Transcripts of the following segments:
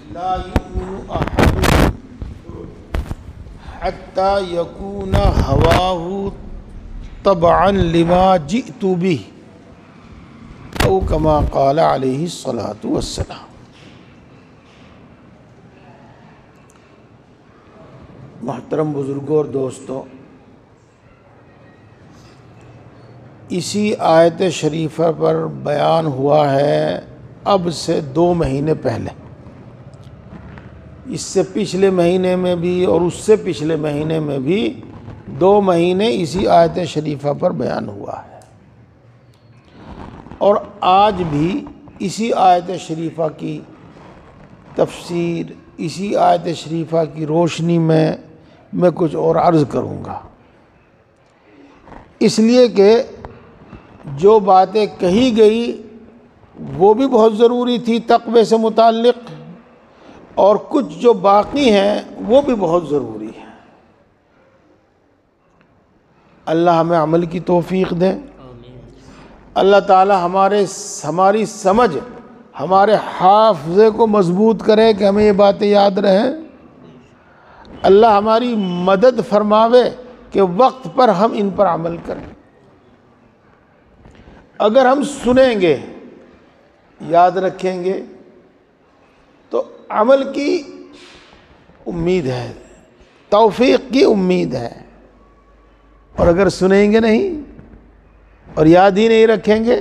لا یؤمن احدکم حتی یکون ہواہ تبعا لما جئت به او کما قال علیہ الصلاۃ والسلام۔ محترم بزرگوں اور دوستوں، اسی آیت شریفہ پر بیان ہوا ہے اب سے 2 مہینے پہلے، اس سے پچھلے مہینے میں بھی اور اس سے پچھلے مہینے میں بھی 2 مہینے اسی آیت شریفہ پر بیان ہوا ہے، اور آج بھی اسی آیت شریفہ کی تفسیر، اسی آیت شریفہ کی روشنی میں کچھ اور عرض کروں گا، اس لیے کہ جو باتیں کہی گئی وہ بھی بہت ضروری تھی تقوی سے متعلق، اور کچھ جو باقی ہیں وہ بھی بہت ضروری ہے۔ اللہ ہمیں عمل کی توفیق دے، اللہ تعالی ہماری سمجھ، ہمارے حافظے کو مضبوط کرے کہ ہمیں یہ باتیں یاد رہیں، اللہ ہماری مدد فرماوے کہ وقت پر ہم ان پر عمل کریں۔ اگر ہم سنیں گے، یاد رکھیں گے تو عمل کی امید ہے، توفیق کی امید ہے، اور اگر سنیں گے نہیں اور یاد ہی نہیں رکھیں گے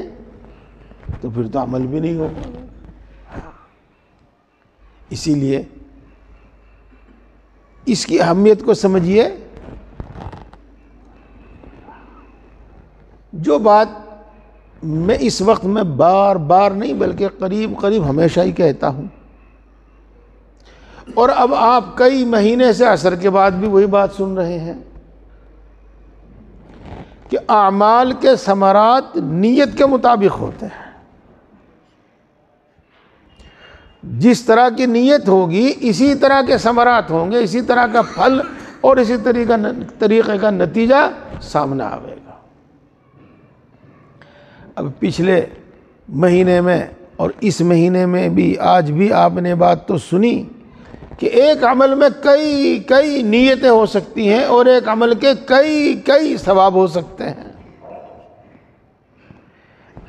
تو پھر تو عمل بھی نہیں ہوگا۔ اسی لیے اس کی اہمیت کو سمجھیے۔ جو بات میں اس وقت میں بار بار نہیں بلکہ قریب قریب ہمیشہ ہی کہتا ہوں، اور اب آپ کئی مہینے سے عصر کے بعد بھی وہی بات سن رہے ہیں کہ اعمال کے ثمرات نیت کے مطابق ہوتے ہیں۔ جس طرح کی نیت ہوگی اسی طرح کے ثمرات ہوں گے، اسی طرح کا پھل اور اسی طریقے کا نتیجہ سامنے آئے گا۔ اب پچھلے مہینے میں اور اس مہینے میں بھی آج بھی آپ نے بات تو سنی کہ ایک عمل میں کئی نیتیں ہو سکتی ہیں اور ایک عمل کے کئی ثواب ہو سکتے ہیں۔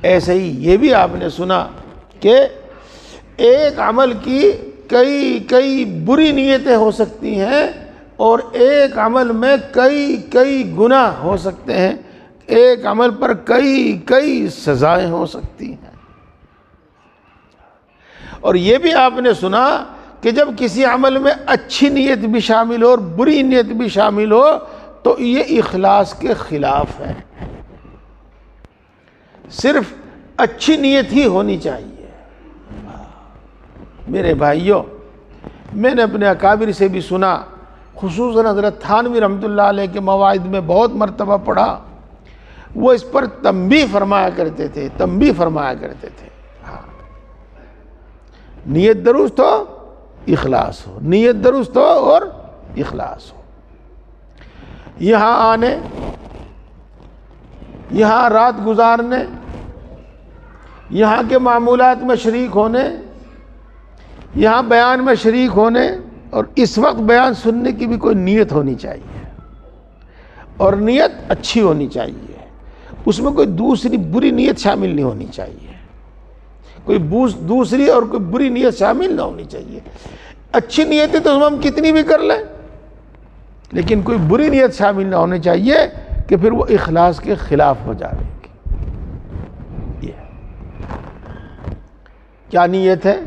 ایسے ہی یہ بھی آپ نے سنا کہ ایک عمل کی کئی بری نیتیں ہو سکتی ہیں اور ایک عمل میں کئی گناہ ہو سکتے ہیں، ایک عمل پر کئی سزائیں ہو سکتی ہیں۔ اور یہ بھی آپ نے سنا کہ جب کسی عمل میں اچھی نیت بھی شامل ہو اور بری نیت بھی شامل ہو تو یہ اخلاص کے خلاف ہے۔ صرف اچھی نیت ہی ہونی چاہیے۔ میرے بھائیوں، میں نے اپنے اکابر سے بھی سنا، خصوصاً حضرت تھانوی رحمۃ اللہ علیہ کے مواعظ میں بہت مرتبہ پڑھا، وہ اس پر تنبیہ فرمایا کرتے تھے۔ نیت درست ہو، اخلاص ہو، نیت درست ہو اور اخلاص ہو۔ یہاں آنے، یہاں رات گزارنے، یہاں کے معمولات میں شریک ہونے، یہاں بیان میں شریک ہونے اور اس وقت بیان سننے کی بھی کوئی نیت ہونی چاہیے، اور نیت اچھی ہونی چاہیے، اس میں کوئی دوسری بری نیت شامل نہیں ہونی چاہیے، کوئی دوسری اور کوئی بری نیت شامل نہ ہونی چاہیے۔ اچھی نیتیں تو ہم کتنی بھی کر لیں، لیکن کوئی بری نیت شامل نہ ہونی چاہیے کہ پھر وہ اخلاص کے خلاف ہو جائے گی۔ کیا نیت ہے؟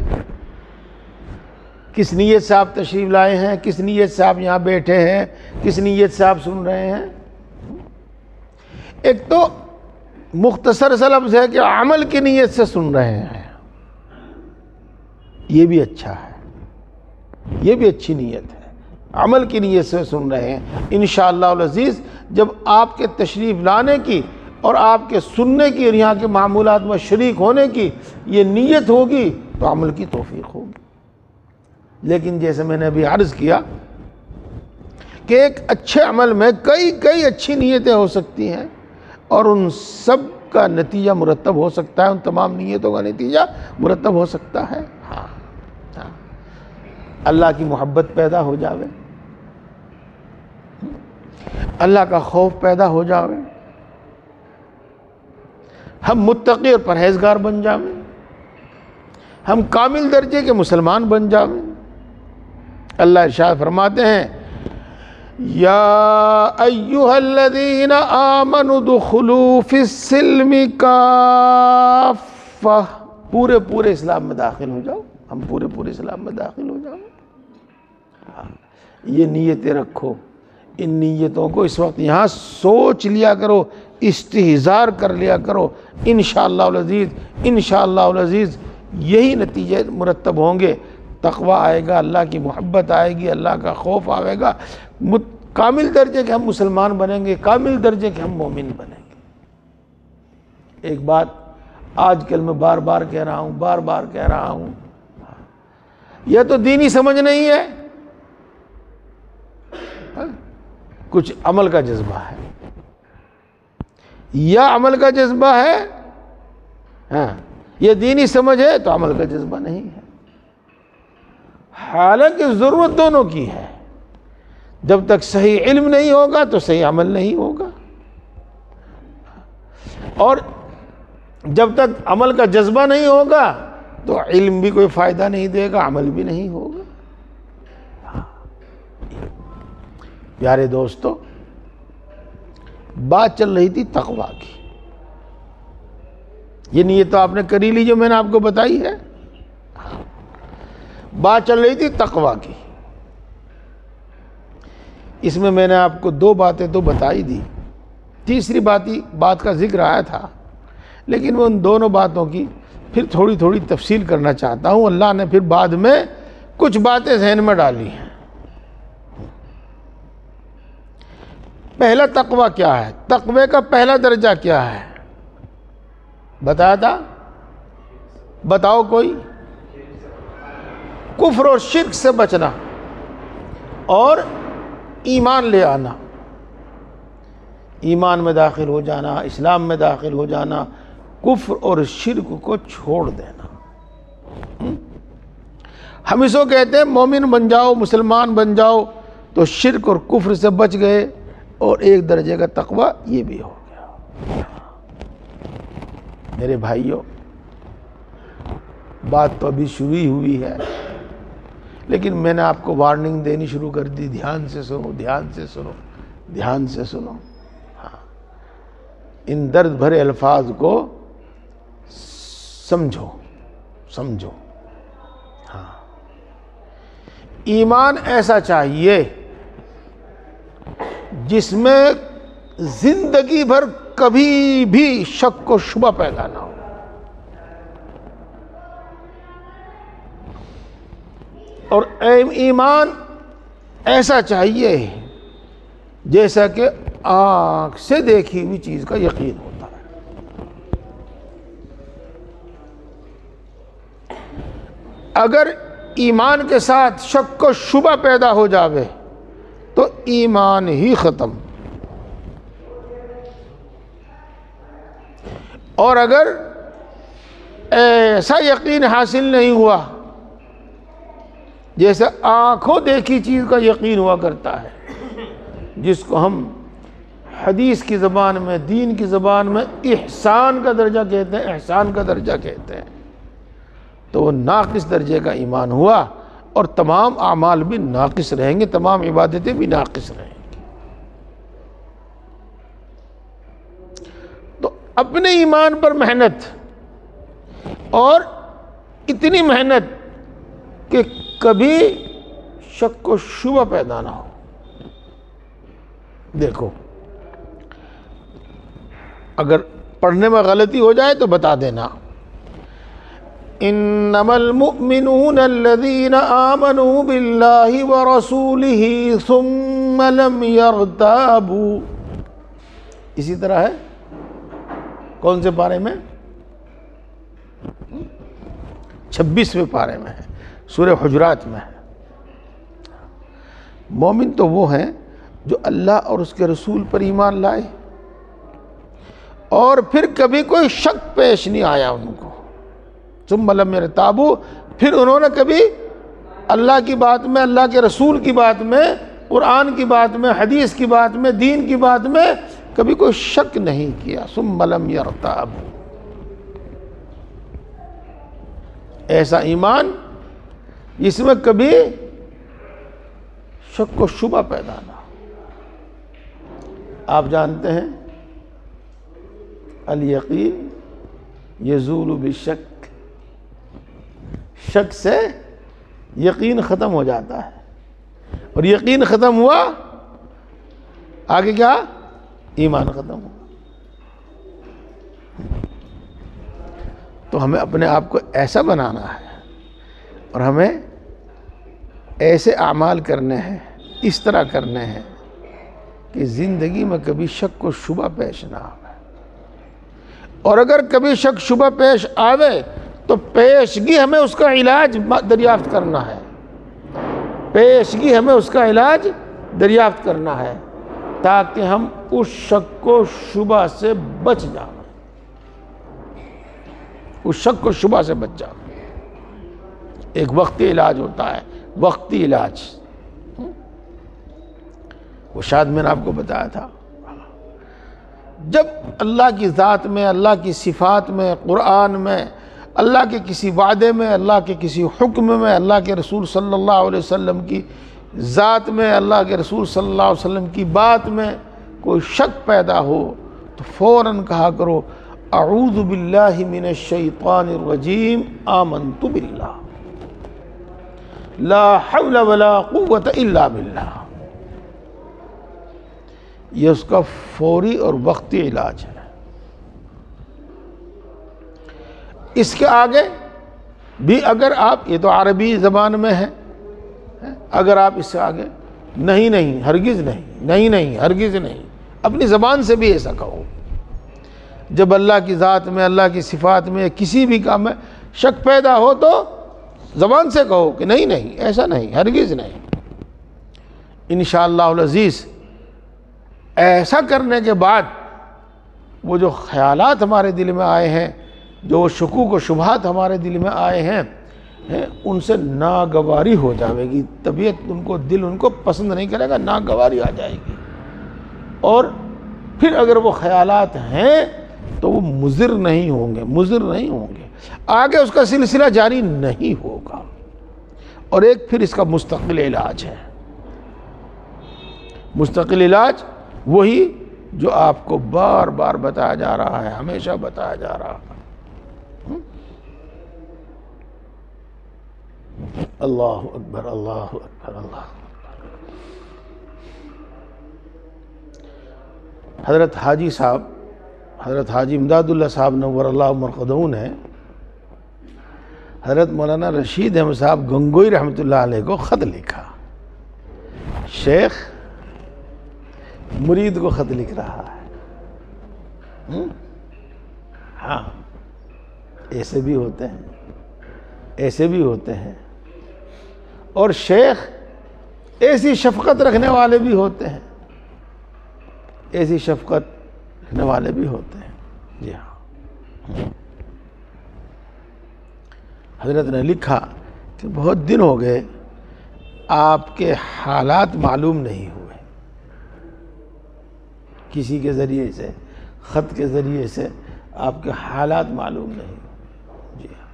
کس نیت سے آپ تشریف لائے ہیں؟ کس نیت سے آپ یہاں بیٹھے ہیں؟ کس نیت سے آپ سن رہے ہیں؟ ایک تو مختصر سا لفظ ہے کہ عمل کی نیت سے سن رہے ہیں، یہ بھی اچھا ہے، یہ بھی اچھی نیت ہے، عمل کی نیت سے سن رہے ہیں۔ انشاءاللہ العزیز جب آپ کے تشریف لانے کی اور آپ کے سننے کی اور یہاں کے معمولات میں شریک ہونے کی یہ نیت ہوگی تو عمل کی توفیق ہوگی۔ لیکن جیسے میں نے ابھی عرض کیا کہ ایک اچھے عمل میں کئی اچھی نیتیں ہو سکتی ہیں اور ان سب کا نتیجہ مرتب ہو سکتا ہے، ان تمام نیتوں کا نتیجہ مرتب ہو سکتا ہے۔ اللہ کی محبت پیدا ہو جاوے، اللہ کا خوف پیدا ہو جاوے، ہم متقی اور پرہیزگار بن جاویں، ہم کامل درجے کے مسلمان بن جاویں۔ اللہ ارشاد فرماتے ہیں یا ایھا الذین آمنوا ادخلوا فی السلم کافہ، پورے اسلام میں داخل ہو جاؤ، ہم پورے اسلام میں داخل ہو جاؤ۔ یہ نیتیں رکھو، ان نیتوں کو اس وقت یہاں سوچ لیا کرو، استحضار کر لیا کرو، انشاءاللہ العزیز انشاءاللہ العزیز یہی نتیجے مرتب ہوں گے۔ تقوی آئے گا، اللہ کی محبت آئے گی، اللہ کا خوف آئے گا، کامل درجے کے ہم مسلمان بنیں گے، کامل درجے کے ہم مومن بنیں گے۔ ایک بات آج کل میں بار بار کہہ رہا ہوں، یہ تو دینی سمجھ نہیں ہے، کچھ عمل کا جذبہ ہے، یا عمل کا جذبہ ہے، ہاں یہ دینی سمجھ ہے تو عمل کا جذبہ نہیں ہے۔ حالانکہ ضرورت دونوں کی ہے، جب تک صحیح علم نہیں ہوگا تو صحیح عمل نہیں ہوگا، اور جب تک عمل کا جذبہ نہیں ہوگا تو علم بھی کوئی فائدہ نہیں دے گا، عمل بھی نہیں ہوگا۔ پیارے دوستو، بات چل رہی تھی تقوی کی، یہ نیت تو آپ نے کری لی جو میں نے آپ کو بتائی ہے، بات چل رہی تھی تقوی کی۔ اس میں نے آپ کو دو باتیں تو بتائی دی، تیسری بات کا ذکر آیا تھا، لیکن میں ان دونوں باتوں کی پھر تھوڑی تفصیل کرنا چاہتا ہوں۔ اللہ نے پھر بعد میں کچھ باتیں ذہن میں ڈالی ہیں۔ پہلا تقوی کیا ہے؟ تقوی کا پہلا درجہ کیا ہے بتایا تھا؟ بتاؤ کوئی؟ کفر اور شرک سے بچنا اور ایمان لے آنا، ایمان میں داخل ہو جانا، اسلام میں داخل ہو جانا، کفر اور شرک کو چھوڑ دینا۔ ہم اس کو کہتے ہیں مومن بن جاؤ، مسلمان بن جاؤ تو شرک اور کفر سے بچ گئے، اور ایک درجے کا تقوی یہ بھی ہو گیا۔ میرے بھائیوں، بات تو ابھی شروع ہوئی ہے، لیکن میں نے آپ کو وارننگ دینی شروع کر دی، دھیان سے سنو۔ ہاں، ان درد بھرے الفاظ کو سمجھو۔ ہاں، ایمان ایسا چاہیے جس میں زندگی بھر کبھی بھی شک و شبہ پیدا نہ ہو، اور ایمان ایسا چاہیے جیسا کہ آنکھ سے دیکھی ہوئی چیز کا یقین ہوتا ہے۔ اگر ایمان کے ساتھ شک و شبہ پیدا ہو جاوے تو ایمان ہی ختم، اور اگر ایسا یقین حاصل نہیں ہوا جیسے آنکھوں دیکھی چیز کا یقین ہوا کرتا ہے، جس کو ہم حدیث کی زبان میں، دین کی زبان میں احسان کا درجہ کہتے ہیں، تو وہ ناقص درجے کا ایمان ہوا، اور تمام اعمال بھی ناقص رہیں گے، تمام عبادتیں بھی ناقص رہیں گی۔ تو اپنے ایمان پر محنت، اور اتنی محنت کہ کبھی شک و شبہ پیدا نہ ہو۔ دیکھو، اگر پڑھنے میں غلطی ہو جائے تو بتا دینا۔ انما المؤمنون الذين آمنوا بالله ورسوله ثم لم يرتابوا، اسی طرح ہے، کون سے پارے میں؟ 26ویں پارے میں ہے، سورہ حجرات میں ہے۔ مومن تو وہ ہیں جو اللہ اور اس کے رسول پر ایمان لائے، اور پھر کبھی کوئی شک پیش نہیں آیا ان کو، ثم لم یرتابوا، پھر انہوں نے کبھی اللہ کی بات میں، اللہ کے رسول کی بات میں، قرآن کی بات میں، حدیث کی بات میں، دین کی بات میں کبھی کوئی شک نہیں کیا. ثم لم یرتاب، ایسا ایمان جس میں کبھی شک و شبہ پیدا نہ ہو. آپ جانتے ہیں الیقین یزول بالشک، شک سے یقین ختم ہو جاتا ہے، اور یقین ختم ہوا آگے کیا؟ ایمان ختم ہوا. تو ہمیں اپنے آپ کو ایسا بنانا ہے اور ہمیں ایسے اعمال کرنے ہیں، اس طرح کرنے ہیں کہ زندگی میں کبھی شک و شبہ پیش نہ آئے. اور اگر کبھی شک شبہ پیش آوے تو پیشگی ہمیں اس کا علاج دریافت کرنا ہے، پیشگی ہمیں اس کا علاج دریافت کرنا ہے تاکہ ہم اس شک و شبہ سے بچ جائیں، اس شک و شبہ سے بچ جائیں. ایک وقتی علاج ہوتا ہے، وقتی علاج، وہ شاید میں نے آپ کو بتایا تھا. جب اللہ کی ذات میں، اللہ کی صفات میں، قرآن میں، اللہ کے کسی وعدے میں، اللہ کے کسی حکم میں، اللہ کے رسول صلی اللہ علیہ وسلم کی ذات میں، اللہ کے رسول صلی اللہ علیہ وسلم کی بات میں کوئی شک پیدا ہو تو فوراً کہا کرو اعوذ باللہ من الشیطان الرجیم آمنت باللہ لا حول ولا قوة الا باللہ. یہ اس کا فوری اور وقتی علاج ہے. اس کے آگے بھی اگر آپ، یہ تو عربی زبان میں ہے، اگر آپ اس سے آگے نہیں ہرگز نہیں ہرگز نہیں، اپنی زبان سے بھی ایسا کہو. جب اللہ کی ذات میں، اللہ کی صفات میں، کسی بھی کام میں شک پیدا ہو تو زبان سے کہو کہ نہیں ایسا نہیں، ہرگز نہیں. انشاءاللہ العزیز ایسا کرنے کے بعد وہ جو خیالات ہمارے دل میں آئے ہیں، جو شکوک و شبہات ہمارے دل میں آئے ہیں، ان سے ناگواری ہو جائے گی. طبیعت ان کو، دل ان کو پسند نہیں کرے گا، ناگواری آ جائے گی. اور پھر اگر وہ خیالات ہیں تو وہ مضر نہیں ہوں گے، آگے اس کا سلسلہ جاری نہیں ہوگا. اور ایک پھر اس کا مستقل علاج ہے. مستقل علاج وہی جو آپ کو بار بار بتایا جا رہا ہے، ہمیشہ بتایا جا رہا ہے. اللہ اکبر، اللہ اکبر، اللہ اکبر. حضرت حاجی صاحب، حضرت حاجی امداد اللہ صاحب نور اللہ مرقدہو نے حضرت مولانا رشید احمد صاحب گنگوئی رحمۃ اللہ علیہ کو خط لکھا. شیخ مرید کو خط لکھ رہا ہے. ہاں، ایسے بھی ہوتے ہیں، اور شیخ ایسی شفقت رکھنے والے بھی ہوتے ہیں، جی ہاں. حضرت نے لکھا کہ بہت دن ہو گئے آپ کے حالات معلوم نہیں ہوئے، کسی کے ذریعے سے، خط کے ذریعے سے آپ کے حالات معلوم نہیں ہوئے. جی ہاں.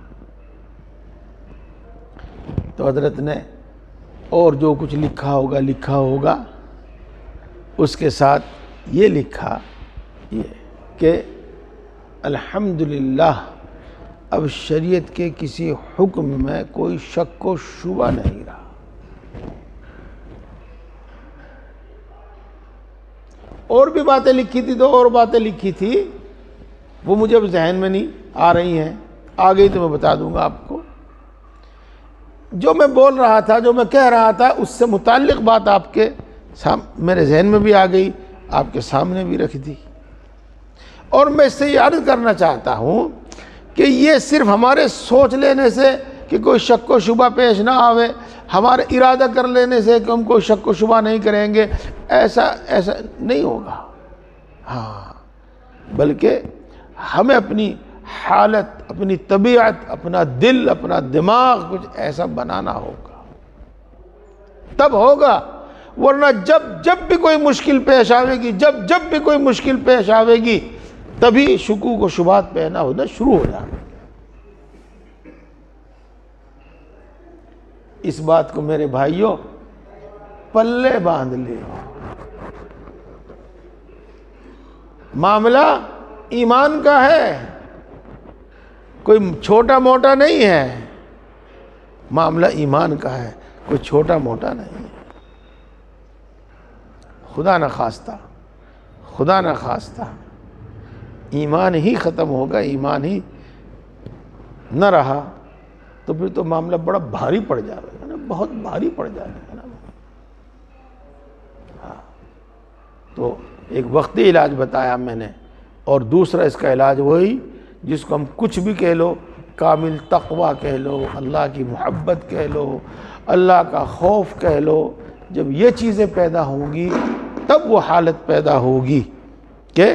تو حضرت نے اور جو کچھ لکھا ہوگا اس کے ساتھ یہ لکھا کہ الحمدللہ اب شریعت کے کسی حکم میں کوئی شک و شبہ نہیں رہا. اور بھی باتیں لکھی تھی، تو اور باتیں لکھی تھی، وہ مجھے اب ذہن میں نہیں آ رہی ہیں، آ گئی تو میں بتا دوں گا آپ کو. جو میں بول رہا تھا، جو میں کہہ رہا تھا، اس سے متعلق بات آپ کے میرے ذہن میں بھی آ گئی، آپ کے سامنے بھی رکھ دی. اور میں اس سے یہ عرض کرنا چاہتا ہوں کہ یہ صرف ہمارے سوچ لینے سے کہ کوئی شک و شبہ پیش نہ آوے، ہمارے ارادہ کر لینے سے کہ ہم کوئی شک و شبہ نہیں کریں گے، ایسا نہیں ہوگا. ہاں، بلکہ ہمیں اپنی حالت، اپنی طبیعت، اپنا دل، اپنا دماغ کچھ ایسا بنانا ہوگا تب ہوگا، ورنہ جب بھی کوئی مشکل پیش آوے گی، جب بھی کوئی مشکل پیش آوے گی، تبھی شکوک و شبہات پیدا ہونا شروع ہو جائے۔ اس بات کو میرے بھائیوں پلے باندھ لے، معاملہ ایمان کا ہے، کوئی چھوٹا موٹا نہیں ہے، معاملہ ایمان کا ہے، کوئی چھوٹا موٹا نہیں ہے۔ خدا نہ خواستہ ایمان ہی ختم ہوگا، ایمان ہی نہ رہا تو پھر تو معاملہ بڑا بھاری پڑ جائے گا نا، بہت بھاری پڑ جائے گا نا۔ تو ایک وقتی علاج بتایا میں نے، اور دوسرا اس کا علاج وہی جس کو ہم کچھ بھی کہہ لو، کامل تقوی کہہ لو، اللہ کی محبت کہہ لو، اللہ کا خوف کہہ لو، جب یہ چیزیں پیدا ہوں گی تب وہ حالت پیدا ہوگی کہ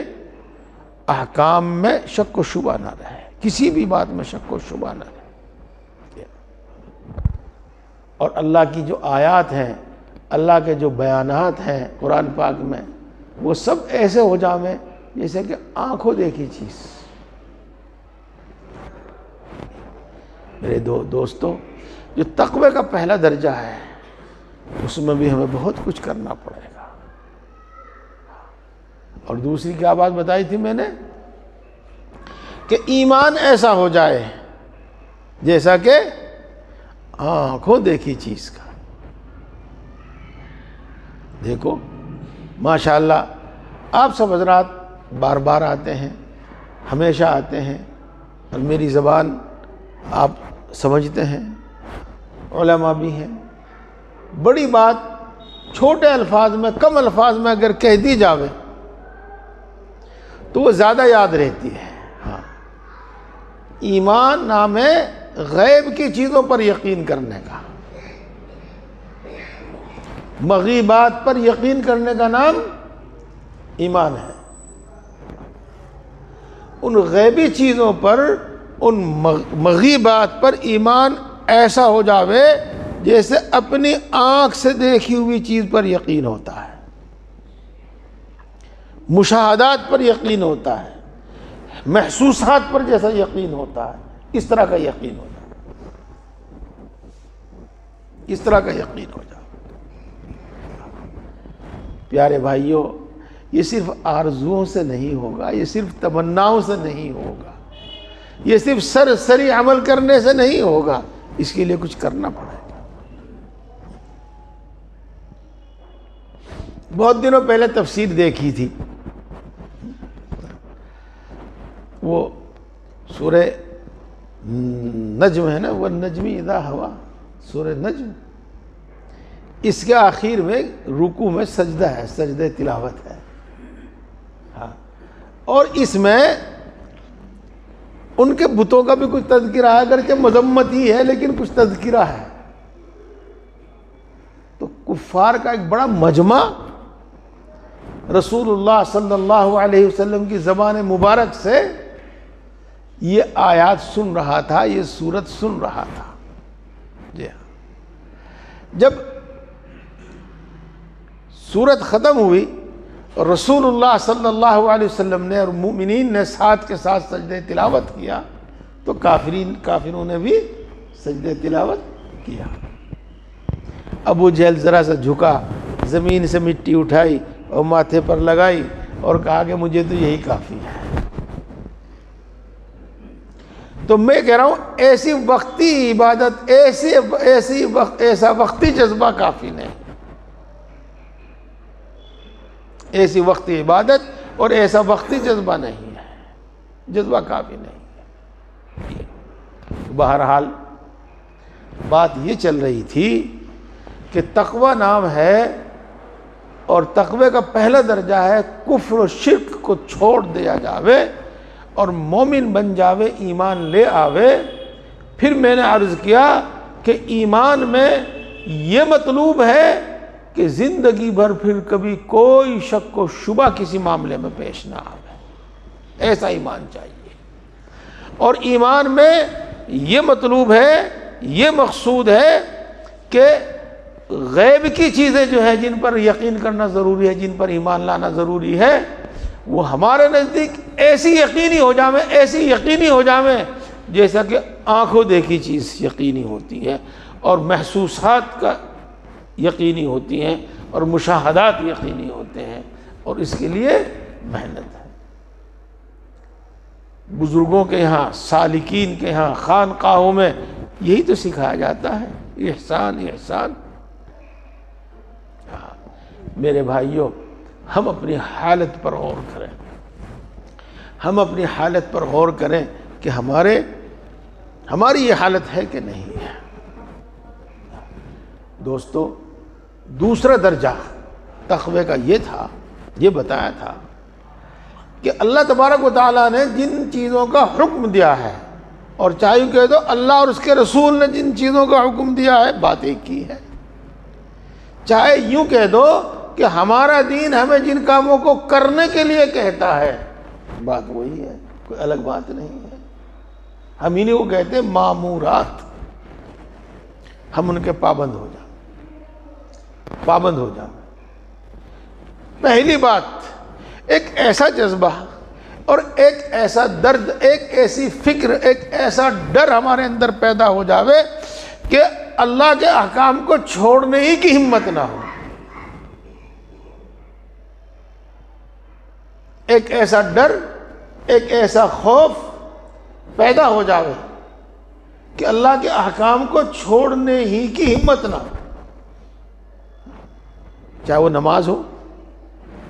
احکام میں شک و شبہ نہ رہے، کسی بھی بات میں شک و شبہ نہ رہے، اور اللہ کی جو آیات ہیں، اللہ کے جو بیانات ہیں قرآن پاک میں، وہ سب ایسے ہو جاویں جیسے کہ آنکھوں دیکھی چیز۔ میرے دوستو، جو تقوی کا پہلا درجہ ہے اس میں بھی ہمیں بہت کچھ کرنا پڑے گا۔ اور دوسری کیا بات بتائی تھی میں نے، کہ ایمان ایسا ہو جائے جیسا کہ آنکھوں دیکھی چیز کا۔ دیکھو ماشاءاللہ آپ سب حضرات بار بار آتے ہیں، ہمیشہ آتے ہیں، اور میری زبان آپ سمجھتے ہیں، علماء بھی ہیں، بڑی بات چھوٹے الفاظ میں، کم الفاظ میں اگر کہہ دی جاوے تو وہ زیادہ یاد رہتی ہے۔ ہاں، ایمان نام ہے غیب کی چیزوں پر یقین کرنے کا، مغیبات پر یقین کرنے کا نام ایمان ہے۔ ان غیبی چیزوں پر، ان مغیبات پر ایمان ایسا ہو جاوے جیسے اپنی آنکھ سے دیکھی ہوئی چیز پر یقین ہوتا ہے، مشاہدات پر یقین ہوتا ہے، محسوسات پر جیسا یقین ہوتا ہے، اس طرح کا یقین ہو جائے، اس طرح کا یقین ہو جائے۔ پیارے بھائیوں، یہ صرف آرزوؤں سے نہیں ہوگا، یہ صرف تمناؤں سے نہیں ہوگا، یہ صرف سرسری عمل کرنے سے نہیں ہوگا، اس کے لیے کچھ کرنا پڑے گا۔ بہت دنوں پہلے تفسیر دیکھی تھی، وہ سورہ نجم ہے نا، والنجم اذا ہوا، سورہ نجم، اس کے آخر میں رکوع میں سجدہ ہے، سجدہ تلاوت ہے، ہاں، اور اس میں ان کے بتوں کا بھی کچھ تذکرہ ہے، اگرچہ مذمت ہی ہے لیکن کچھ تذکرہ ہے۔ تو کفار کا ایک بڑا مجمع رسول اللہ صلی اللہ علیہ وسلم کی زبان مبارک سے یہ آیات سن رہا تھا، یہ سورت سن رہا تھا۔ جی ہاں، جب سورت ختم ہوئی اور رسول اللہ صلی اللہ علیہ وسلم نے اور مومنین نے ساتھ کے ساتھ سجدہ تلاوت کیا تو کافروں نے بھی سجدہ تلاوت کیا۔ ابو جہل ذرا سا جھکا، زمین سے مٹی اٹھائی اور ماتھے پر لگائی اور کہا کہ مجھے تو یہی کافی ہے۔ تو میں کہہ رہا ہوں ایسی وقتی عبادت، ایسا وقتی جذبہ کافی نہیں، ایسی وقتی عبادت اور ایسا وقتی جذبہ نہیں ہے، جذبہ کافی نہیں ہے۔ بہرحال بات یہ چل رہی تھی کہ تقوی نام ہے، اور تقوی کا پہلا درجہ ہے کفر و شرک کو چھوڑ دیا جاوے اور مومن بن جاوے، ایمان لے آوے۔ پھر میں نے عرض کیا کہ ایمان میں یہ مطلوب ہے کہ زندگی بھر پھر کبھی کوئی شک و شبہ کسی معاملے میں پیش نہ آوے، ایسا ایمان چاہیے۔ اور ایمان میں یہ مطلوب ہے، یہ مقصود ہے کہ غیب کی چیزیں جو ہے جن پر یقین کرنا ضروری ہے، جن پر ایمان لانا ضروری ہے، وہ ہمارے نزدیک ایسی یقینی ہو جاویں، ایسی یقینی ہو جاویں جیسا کہ آنکھوں دیکھی چیز یقینی ہوتی ہے، اور محسوسات کا یقینی ہوتی ہیں، اور مشاہدات یقینی ہوتے ہیں، اور اس کے لیے محنت ہے۔ بزرگوں کے ہاں، سالکین کے ہاں، خانقاہوں میں یہی تو سکھایا جاتا ہے، احسان احسان۔ میرے بھائیوں، ہم اپنی حالت پر غور کریں، ہم اپنی حالت پر غور کریں کہ ہماری یہ حالت ہے کہ نہیں ہے۔ دوستو، دوسرا درجہ تقوی کا یہ تھا، یہ بتایا تھا کہ اللہ تبارک و تعالیٰ نے جن چیزوں کا حکم دیا ہے، اور چاہے کہہ دو اللہ اور اس کے رسول نے جن چیزوں کا حکم دیا ہے، بات ایک کی ہے۔ چاہے یوں کہہ دو کہ ہمارا دین ہمیں جن کاموں کو کرنے کے لیے کہتا ہے، بات وہی ہے، کوئی الگ بات نہیں ہے۔ ہم انہیں کو کہتے ہیں مامورات، ہم ان کے پابند ہو جائیں، پابند ہو جائیں۔ پہلی بات، ایک ایسا جذبہ اور ایک ایسا درد، ایک ایسی فکر، ایک ایسا ڈر ہمارے اندر پیدا ہو جاوے کہ اللہ کے احکام کو چھوڑنے ہی کی ہمت نہ ہو۔ ایک ایسا ڈر، ایک ایسا خوف پیدا ہو جاوے کہ اللہ کے احکام کو چھوڑنے ہی کی ہمت نہ ہو، چاہے وہ نماز ہو،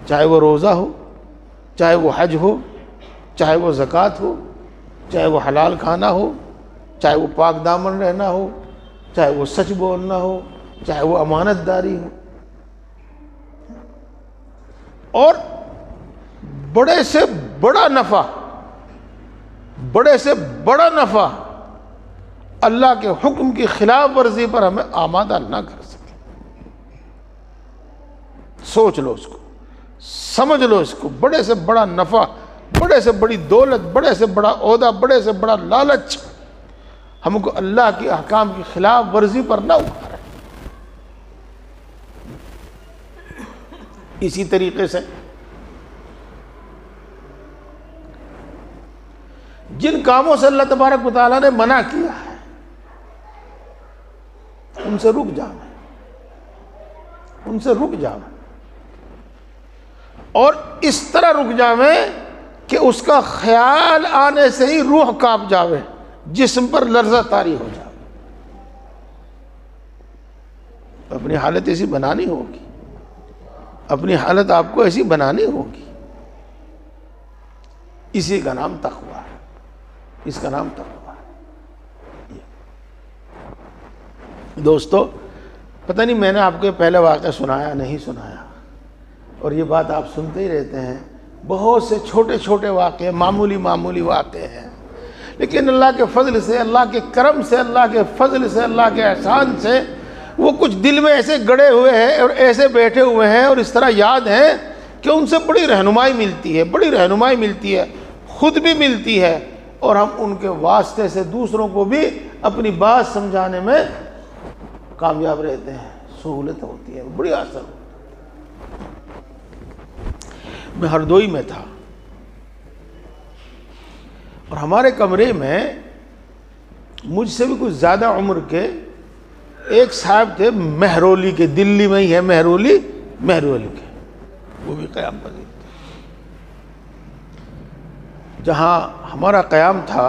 چاہے وہ روزہ ہو، چاہے وہ حج ہو، چاہے وہ زکوٰۃ ہو، چاہے وہ حلال کھانا ہو، چاہے وہ پاک دامن رہنا ہو، چاہے وہ سچ بولنا ہو، چاہے وہ امانت داری ہو۔ اور بڑے سے بڑا نفع، بڑے سے بڑا نفع اللہ کے حکم کی خلاف ورزی پر ہمیں آمادہ نہ کر سکے۔ سوچ لو اس کو، سمجھ لو اس کو، بڑے سے بڑا نفع، بڑے سے بڑی دولت، بڑے سے بڑا عہدہ، بڑے سے بڑا لالچ ہم کو اللہ کی احکام کی خلاف ورزی پر نہ اٹھا رہے۔ اسی طریقے سے جن کاموں سے اللہ تبارک و تعالیٰ نے منع کیا ہے، ان سے رک جانا، ان سے رک جانا، اور اس طرح رک جاویں کہ اس کا خیال آنے سے ہی روح کانپ جاوے، جسم پر لرزہ طاری ہو جائے۔ اپنی حالت ایسی بنانی ہوگی، اپنی حالت آپ کو ایسی بنانی ہوگی۔ اسی کا نام تقویٰ ہے، اس کا نام تقویٰ ہے۔ دوستو، پتہ نہیں میں نے آپ کو یہ پہلے واقعہ سنایا نہیں سنایا، اور یہ بات آپ سنتے ہی رہتے ہیں، بہت سے چھوٹے چھوٹے واقعے، معمولی معمولی واقعے ہیں، لیکن اللہ کے فضل سے، اللہ کے کرم سے، اللہ کے فضل سے، اللہ کے احسان سے وہ کچھ دل میں ایسے گڑے ہوئے ہیں اور ایسے بیٹھے ہوئے ہیں اور اس طرح یاد ہیں کہ ان سے بڑی رہنمائی ملتی ہے، بڑی رہنمائی ملتی ہے، خود بھی ملتی ہے، اور ہم ان کے واسطے سے دوسروں کو بھی اپنی بات سمجھانے میں کامیاب رہتے ہیں، سہولت ہوتی ہے، بڑی آسان ہوتی ہے۔ میں ہردوئی میں تھا، اور ہمارے کمرے میں مجھ سے بھی کچھ زیادہ عمر کے ایک صاحب تھے، مہرولی کے، دلی میں ہی ہے مہرولی کے، وہ بھی قیام پذیر تھے۔ جہاں ہمارا قیام تھا،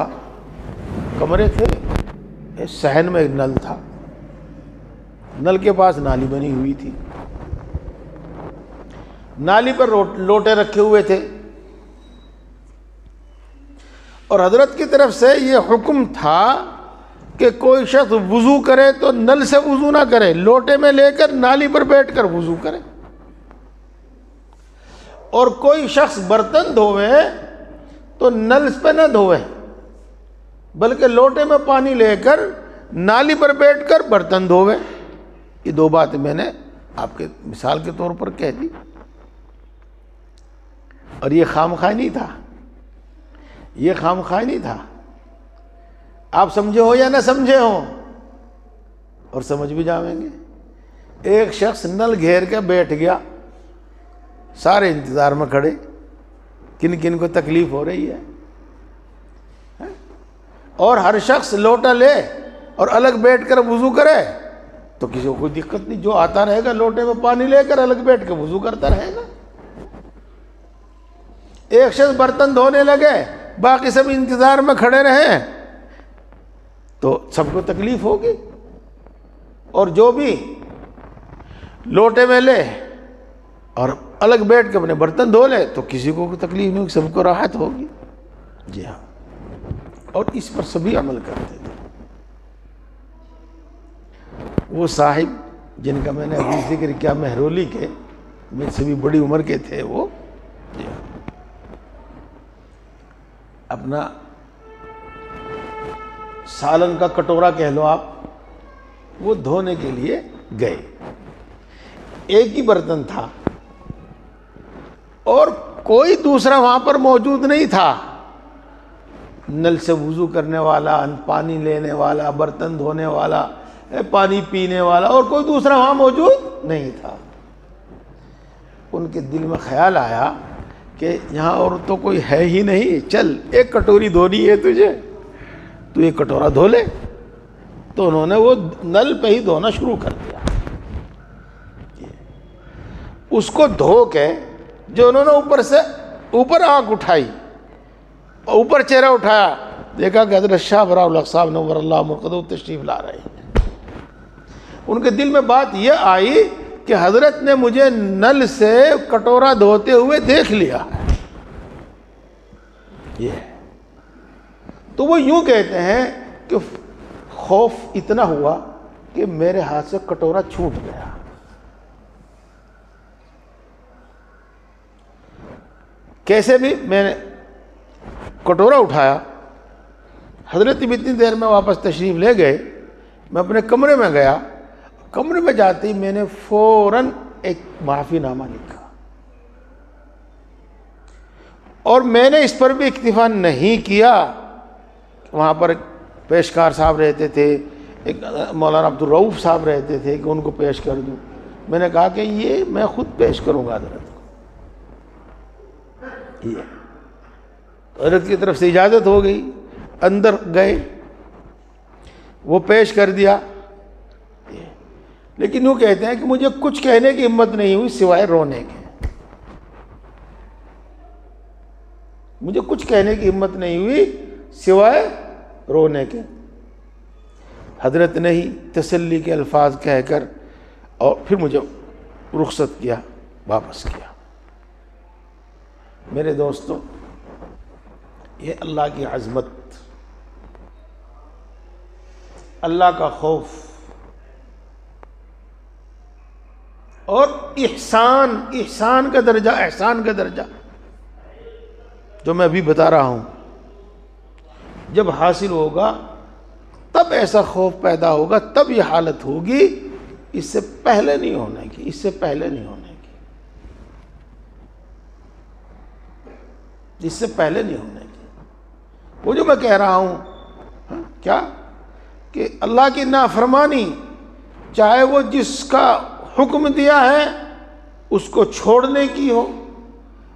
کمرے تھے، صحن میں ایک نل تھا، نل کے پاس نالی بنی ہوئی تھی، نالی پر لوٹے رکھے ہوئے تھے، اور حضرت کی طرف سے یہ حکم تھا کہ کوئی شخص وضو کرے تو نل سے وضو نہ کرے، لوٹے میں لے کر نالی پر بیٹھ کر وضو کرے، اور کوئی شخص برتن دھوئے تو نل پہ نہ دھوئے، بلکہ لوٹے میں پانی لے کر نالی پر بیٹھ کر برتن دھوئے۔ یہ دو باتیں میں نے آپ کے مثال کے طور پر کہہ دی، اور یہ خامخواہ نہیں تھا، یہ خامخواہ نہیں تھا، آپ سمجھے ہو یا نہ سمجھے ہو، اور سمجھ بھی جاویں گے، ایک شخص نل گھیر کے بیٹھ گیا، سارے انتظار میں کھڑے، کن کن کو تکلیف ہو رہی ہے، اور ہر شخص لوٹا لے اور الگ بیٹھ کر وضو کرے تو کسی کو کوئی دقت نہیں، جو آتا رہے گا لوٹے میں پانی لے کر الگ بیٹھ کے وضو کرتا رہے گا۔ ایک شخص برتن دھونے لگے، باقی سب انتظار میں کھڑے رہے تو سب کو تکلیف ہوگی، اور جو بھی لوٹے میں لے اور الگ بیٹھ کے اپنے برتن دھو لے تو کسی کو کوئی تکلیف نہیں ہوگی، سب کو راحت ہوگی۔ جی ہاں، اور اس پر سبھی عمل کرتے تھے۔ وہ صاحب جن کا میں نے ابھی ذکر کیا، مہرولی کے، میرے سے بھی بڑی عمر کے تھے وہ، اپنا سالن کا کٹورا کہہ لو آپ، وہ دھونے کے لیے گئے۔ ایک ہی برتن تھا اور کوئی دوسرا وہاں پر موجود نہیں تھا، نل سے وضو کرنے والا، پانی لینے والا، برتن دھونے والا، پانی پینے والا، اور کوئی دوسرا وہاں موجود نہیں تھا۔ ان کے دل میں خیال آیا کہ یہاں اور تو کوئی ہے ہی نہیں، چل ایک کٹوری دھونی ہے تجھے، تو ایک کٹورا دھو لے۔ تو انہوں نے وہ نل پہ ہی دھونا شروع کر دیا۔ اس کو دھو کے جو انہوں نے اوپر آنکھ اٹھائی، اوپر چہرہ اٹھایا، دیکھا کہ حضرت شاہ براء الحق صاحب نور اللہ مرقدہ تشریف لا رہے ہیں۔ ان کے دل میں بات یہ آئی کہ حضرت نے مجھے نل سے کٹورا دھوتے ہوئے دیکھ لیا ہے، یہ تو وہ یوں کہتے ہیں کہ خوف اتنا ہوا کہ میرے ہاتھ سے کٹورا چھوٹ گیا۔ کیسے بھی میں نے کٹورا اٹھایا، حضرت بھی اتنی دیر میں واپس تشریف لے گئے، میں اپنے کمرے میں گیا، کمرے میں جاتے ہی میں نے فوراً ایک معافی نامہ لکھا، اور میں نے اس پر بھی اکتفا نہیں کیا۔ وہاں پر ایک پیشکار صاحب رہتے تھے، ایک مولانا عبد الرؤف صاحب رہتے تھے کہ ان کو پیش کر دوں۔ میں نے کہا کہ یہ میں خود پیش کروں گا حضرت کو۔ یہ حضرت کی طرف سے اجازت ہو گئی، اندر گئے، وہ پیش کر دیا۔ لیکن وہ کہتے ہیں کہ مجھے کچھ کہنے کی ہمت نہیں ہوئی سوائے رونے کے، مجھے کچھ کہنے کی ہمت نہیں ہوئی سوائے رونے کے۔ حضرت نے ہی تسلی کے الفاظ کہہ کر اور پھر مجھے رخصت کیا، واپس کیا۔ میرے دوستو، یہ اللہ کی عظمت، اللہ کا خوف اور احسان کا درجہ، احسان کا درجہ جو میں ابھی بتا رہا ہوں، جب حاصل ہوگا تب ایسا خوف پیدا ہوگا، تب یہ حالت ہوگی، اس سے پہلے نہیں ہونے کی، اس سے پہلے نہیں ہونے کی، اس سے پہلے نہیں ہونے کی۔ وہ جو میں کہہ رہا ہوں کیا کہ اللہ کی نافرمانی، چاہے وہ جس کا حکم دیا ہے اس کو چھوڑنے کی ہو،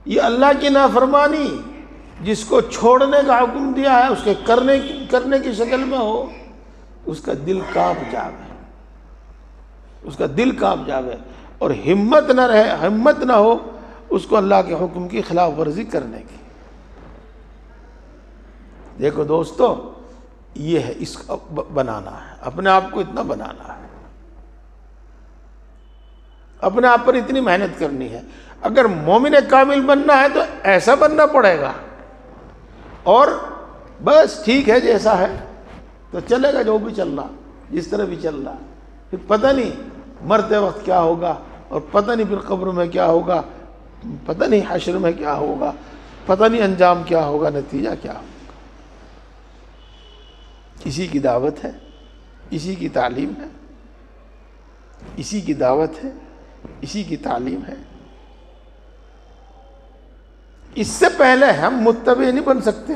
یہ اللہ کی نافرمانی جس کو چھوڑنے کا حکم دیا ہے اس کے کرنے کی شکل میں ہو، اس کا دل کانپ جاوے، اس کا دل کانپ جاوے، اور ہمت نہ رہے، ہمت نہ ہو اس کو اللہ کے حکم کی خلاف ورزی کرنے کی۔ دیکھو دوستو، یہ ہے، اس کا بنانا ہے، اپنے آپ کو اتنا بنانا ہے، اپنے آپ پر اتنی محنت کرنی ہے۔ اگر مومن کامل بننا ہے تو ایسا بننا پڑے گا، اور بس ٹھیک ہے جیسا ہے تو چلے گا، جو بھی چل رہا، جس طرح بھی چل رہا، پھر پتہ نہیں مرتے وقت کیا ہوگا، اور پتہ نہیں پھر قبر میں کیا ہوگا، پتہ نہیں حشر میں کیا ہوگا، پتہ نہیں انجام کیا ہوگا، نتیجہ کیا ہوگا۔ اسی کی دعوت ہے، اسی کی تعلیم ہے، اسی کی دعوت ہے، اسی کی تعلیم ہے۔ اس سے پہلے ہم متبع نہیں بن سکتے،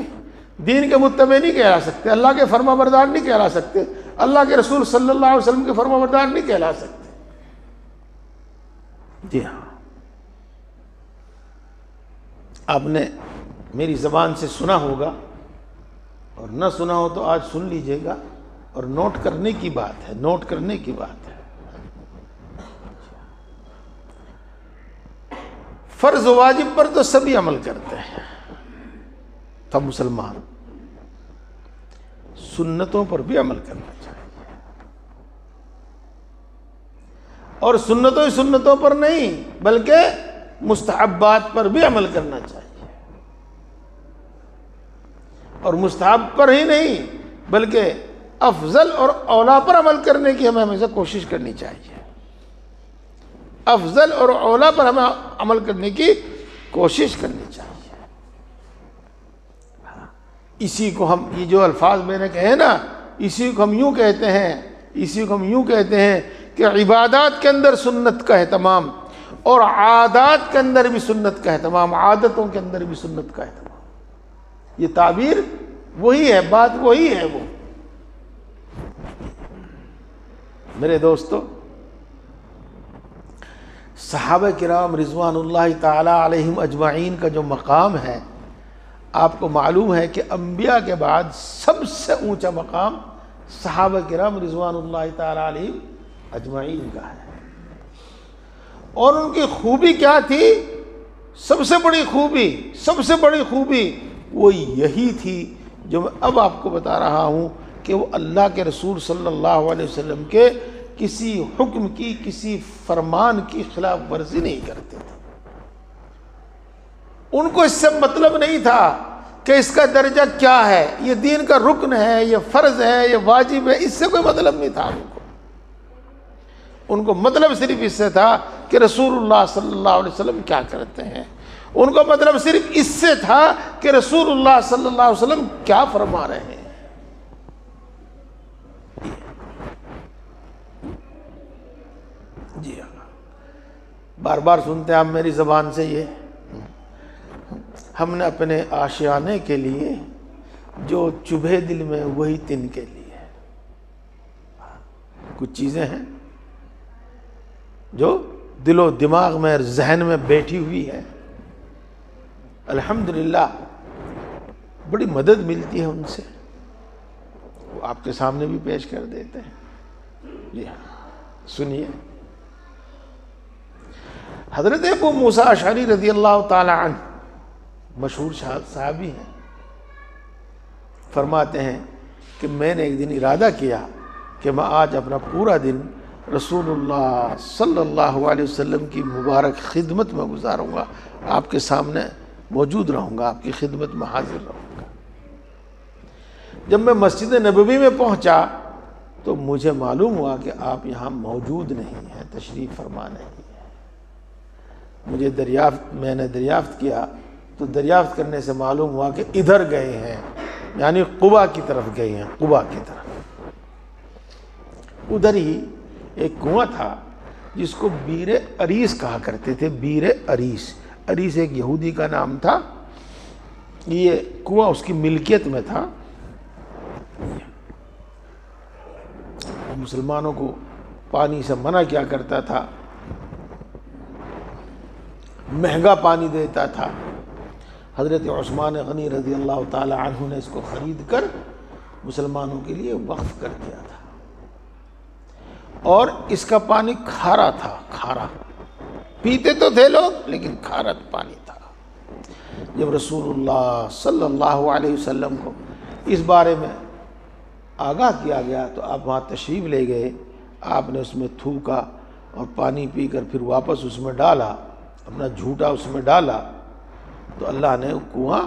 دین کے متبع نہیں کہلا سکتے، اللہ کے فرما بردار نہیں کہلا سکتے، اللہ کے رسول صلی اللہ علیہ وسلم کے فرما بردار نہیں کہلا سکتے۔ جی ہاں، آپ نے میری زبان سے سنا ہوگا اور نہ سنا ہو تو آج سن لیجئے گا، اور نوٹ کرنے کی بات ہے، نوٹ کرنے کی بات ہے۔ فرض و واجب پر تو سبھی عمل کرتے ہیں، سب مسلمان، سنتوں پر بھی عمل کرنا چاہیے، اور سنتوں پر نہیں بلکہ مستحبات پر بھی عمل کرنا چاہیے، اور مستحب پر ہی نہیں بلکہ افضل اور اولا پر عمل کرنے کی ہمیں ہمیشہ کوشش کرنی چاہیے، افضل اور اولا پر ہمیں عمل کرنے کی کوشش کرنی چاہیے۔ اسی کو ہم، یہ جو الفاظ میں نے کہے نا، اسی کو ہم یوں کہتے ہیں کہ عبادات کے اندر سنت کا اہتمام، اور عادات کے اندر بھی سنت کا اہتمام، عادتوں کے اندر بھی سنت کا اہتمام۔ یہ تعبیر وہی ہے، بات وہی ہے۔ وہ میرے دوستو، صحابہ کرام رضوان اللہ تعالی علیہم اجمعین کا جو مقام ہے، آپ کو معلوم ہے کہ انبیاء کے بعد سب سے اونچا مقام صحابہ کرام رضوان اللہ تعالی علیہم اجمعین کا ہے۔ اور ان کی خوبی کیا تھی؟ سب سے بڑی خوبی وہ یہی تھی جو میں اب آپ کو بتا رہا ہوں، کہ وہ اللہ کے رسول صلی اللہ علیہ وسلم کے کسی حکم کی، کسی فرمان کی خلاف ورزی نہیں کرتے تھے۔ ان کو اس سے مطلب نہیں تھا کہ اس کا درجہ کیا ہے، یہ دین کا رکن ہے، یہ فرض ہے، یہ واجب ہے، اس سے کوئی مطلب نہیں تھا ان کو مطلب صرف اس سے تھا کہ رسول اللہ صلی اللہ علیہ وسلم کیا کرتے ہیں، ان کو مطلب صرف اس سے تھا کہ رسول اللہ صلی اللہ علیہ وسلم کیا فرما رہے ہیں۔ جی ہاں، بار بار سنتے ہیں آپ میری زبان سے یہ، ہم نے اپنے آشیانے کے لیے جو چبھے دل میں وہی تن کے لیے۔ کچھ چیزیں ہیں جو دل و دماغ میں اور ذہن میں بیٹھی ہوئی ہے، الحمدللہ بڑی مدد ملتی ہے ان سے، وہ آپ کے سامنے بھی پیش کر دیتے ہیں۔ جی ہاں، سنیے، حضرت ابو موسیٰ اشعری رضی اللہ تعالی عنہ مشہور صحابی ہیں، فرماتے ہیں کہ میں نے ایک دن ارادہ کیا کہ میں آج اپنا پورا دن رسول اللہ صلی اللہ علیہ وسلم کی مبارک خدمت میں گزاروں گا، آپ کے سامنے موجود رہوں گا، آپ کی خدمت میں حاضر رہوں گا۔ جب میں مسجد نبوی میں پہنچا تو مجھے معلوم ہوا کہ آپ یہاں موجود نہیں ہیں، تشریف فرما نہیں ہیں۔ میں نے دریافت کیا تو دریافت کرنے سے معلوم ہوا کہ ادھر گئے ہیں، یعنی قباء کی طرف گئے ہیں، قباء کی طرف۔ ادھر ہی ایک کنواں تھا جس کو بیر اریس کہا کرتے تھے، بیر اریس، اریس ایک یہودی کا نام تھا، یہ کنواں اس کی ملکیت میں تھا۔ وہ مسلمانوں کو پانی سے منع کیا کرتا تھا، مہنگا پانی دیتا تھا۔ حضرت عثمان غنی رضی اللہ تعالی عنہ نے اس کو خرید کر مسلمانوں کے لیے وقف کر دیا تھا، اور اس کا پانی کھارا تھا، کھارا، پیتے تو تھے لوگ لیکن کھارا پانی تھا۔ جب رسول اللہ صلی اللہ علیہ وسلم کو اس بارے میں آگاہ کیا گیا تو آپ وہاں تشریف لے گئے، آپ نے اس میں تھوکا اور پانی پی کر پھر واپس اس میں ڈالا، اپنا جھوٹا اس میں ڈالا، تو اللہ نے کنواں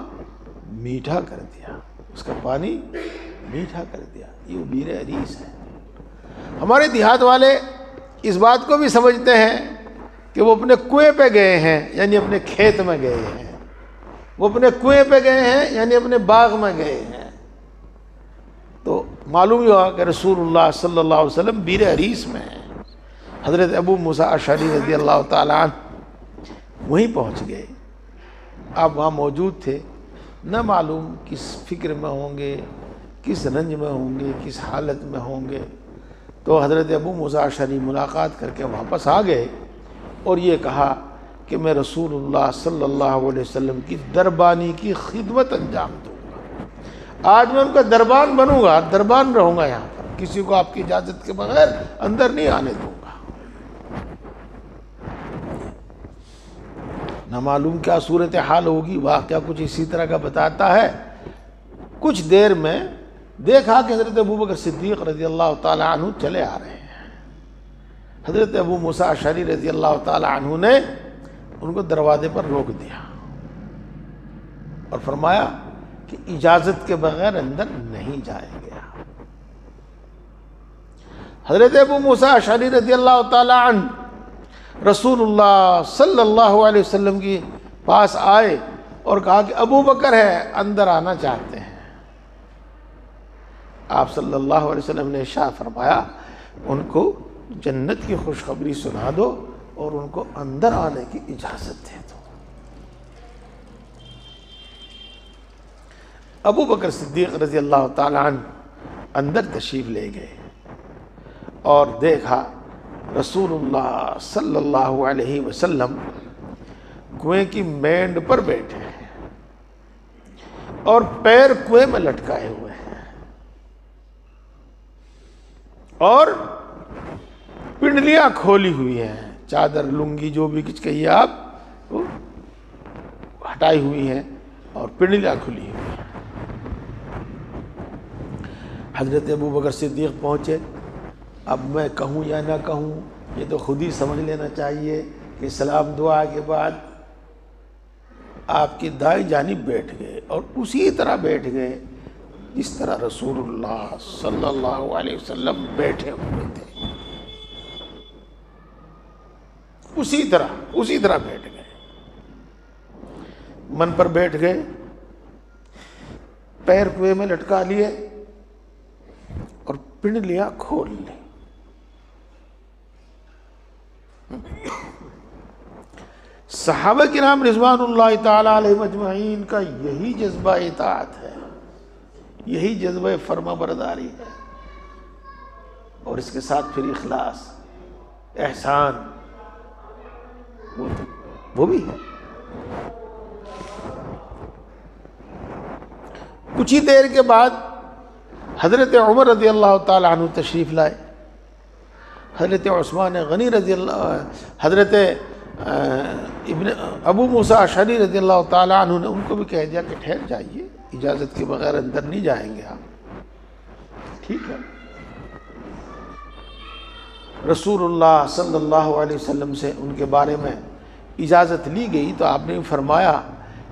میٹھا کر دیا، اس کا پانی میٹھا کر دیا۔ یہ وہ بیر اریس ہے۔ ہمارے دیہات والے اس بات کو بھی سمجھتے ہیں کہ وہ اپنے کنویں پہ گئے ہیں، یعنی اپنے کھیت میں گئے ہیں، وہ اپنے کنویں پہ گئے ہیں یعنی اپنے باغ میں گئے ہیں۔ تو معلوم ہوا کہ رسول اللہ صلی اللہ علیہ وسلم بیر اریس میں ہیں۔ حضرت ابو موسیٰ اشعری رضی اللہ تعالیٰ عنہ وہیں پہنچ گئے، آپ وہاں موجود تھے، نہ معلوم کس فکر میں ہوں گے، کس رنج میں ہوں گے، کس حالت میں ہوں گے۔ تو حضرت ابو موسیٰ اشعری ملاقات کر کے واپس آ گئے اور یہ کہا کہ میں رسول اللہ صلی اللہ علیہ وسلم کی دربانی کی خدمت انجام دوں گا، آج میں ان کا دربان بنوں گا، دربان رہوں گا یہاں پر، کسی کو آپ کی اجازت کے بغیر اندر نہیں آنے دوں گا۔ نہ معلوم کیا صورتحال ہوگی، واقعہ کچھ اسی طرح کا بتاتا ہے۔ کچھ دیر میں دیکھا کہ حضرت ابوبکر صدیق رضی اللہ تعالی عنہ چلے آ رہے ہیں۔ حضرت ابو موسیٰ اشعری رضی اللہ تعالی عنہ نے ان کو دروازے پر روک دیا اور فرمایا کہ اجازت کے بغیر اندر نہیں جائے گا۔ حضرت ابو موسیٰ اشعری رضی اللہ تعالی عنہ رسول اللہ صلی اللہ علیہ وسلم کی پاس آئے اور کہا کہ ابو بکر ہے، اندر آنا چاہتے ہیں۔ آپ صلی اللہ علیہ وسلم نے ارشاد فرمایا ان کو جنت کی خوشخبری سنا دو اور ان کو اندر آنے کی اجازت دے دو۔ ابو بکر صدیق رضی اللہ تعالی عنہ اندر تشریف لے گئے اور دیکھا رسول اللہ صلی اللہ علیہ وسلم کنویں کی مینڈ پر بیٹھے ہیں اور پیر کنویں میں لٹکائے ہوئے ہیں اور پنڈلیاں کھولی ہوئی ہیں، چادر لنگی جو بھی کچھ کہیے آپ وہ ہٹائی ہوئی ہیں اور پنڈلیاں کھلی ہوئی ہیں۔ حضرت ابو بکر صدیق پہنچے۔ اب میں کہوں یا نہ کہوں یہ تو خود ہی سمجھ لینا چاہیے کہ سلام دعا کے بعد آپ کی دائیں جانب بیٹھ گئے اور اسی طرح بیٹھ گئے جس طرح رسول اللہ صلی اللہ علیہ وسلم بیٹھے ہوئے تھے، اسی طرح بیٹھ گئے، من پر بیٹھ گئے، پیر کنویں میں لٹکا لیے اور پنڈلیاں کھول لی۔ صحابہ کرام رضوان اللہ تعالی علیہم اجمعین کا یہی جذبہ اطاعت ہے، یہی جذبہ فرما برداری ہے، اور اس کے ساتھ پھر اخلاص، احسان وہ بھی ہے۔ کچھ ہی دیر کے بعد حضرت عمر رضی اللہ تعالی عنہ تشریف لائے، حضرت عثمان غنی رضی اللہ، حضرت ابو موسیٰ اشعری رضی اللہ تعالی عنہ نے ان کو بھی کہہ دیا کہ ٹھہر جائیے، اجازت کے بغیر اندر نہیں جائیں گے آپ، ٹھیک ہے۔ رسول اللہ صلی اللہ علیہ وسلم سے ان کے بارے میں اجازت لی گئی تو آپ نے فرمایا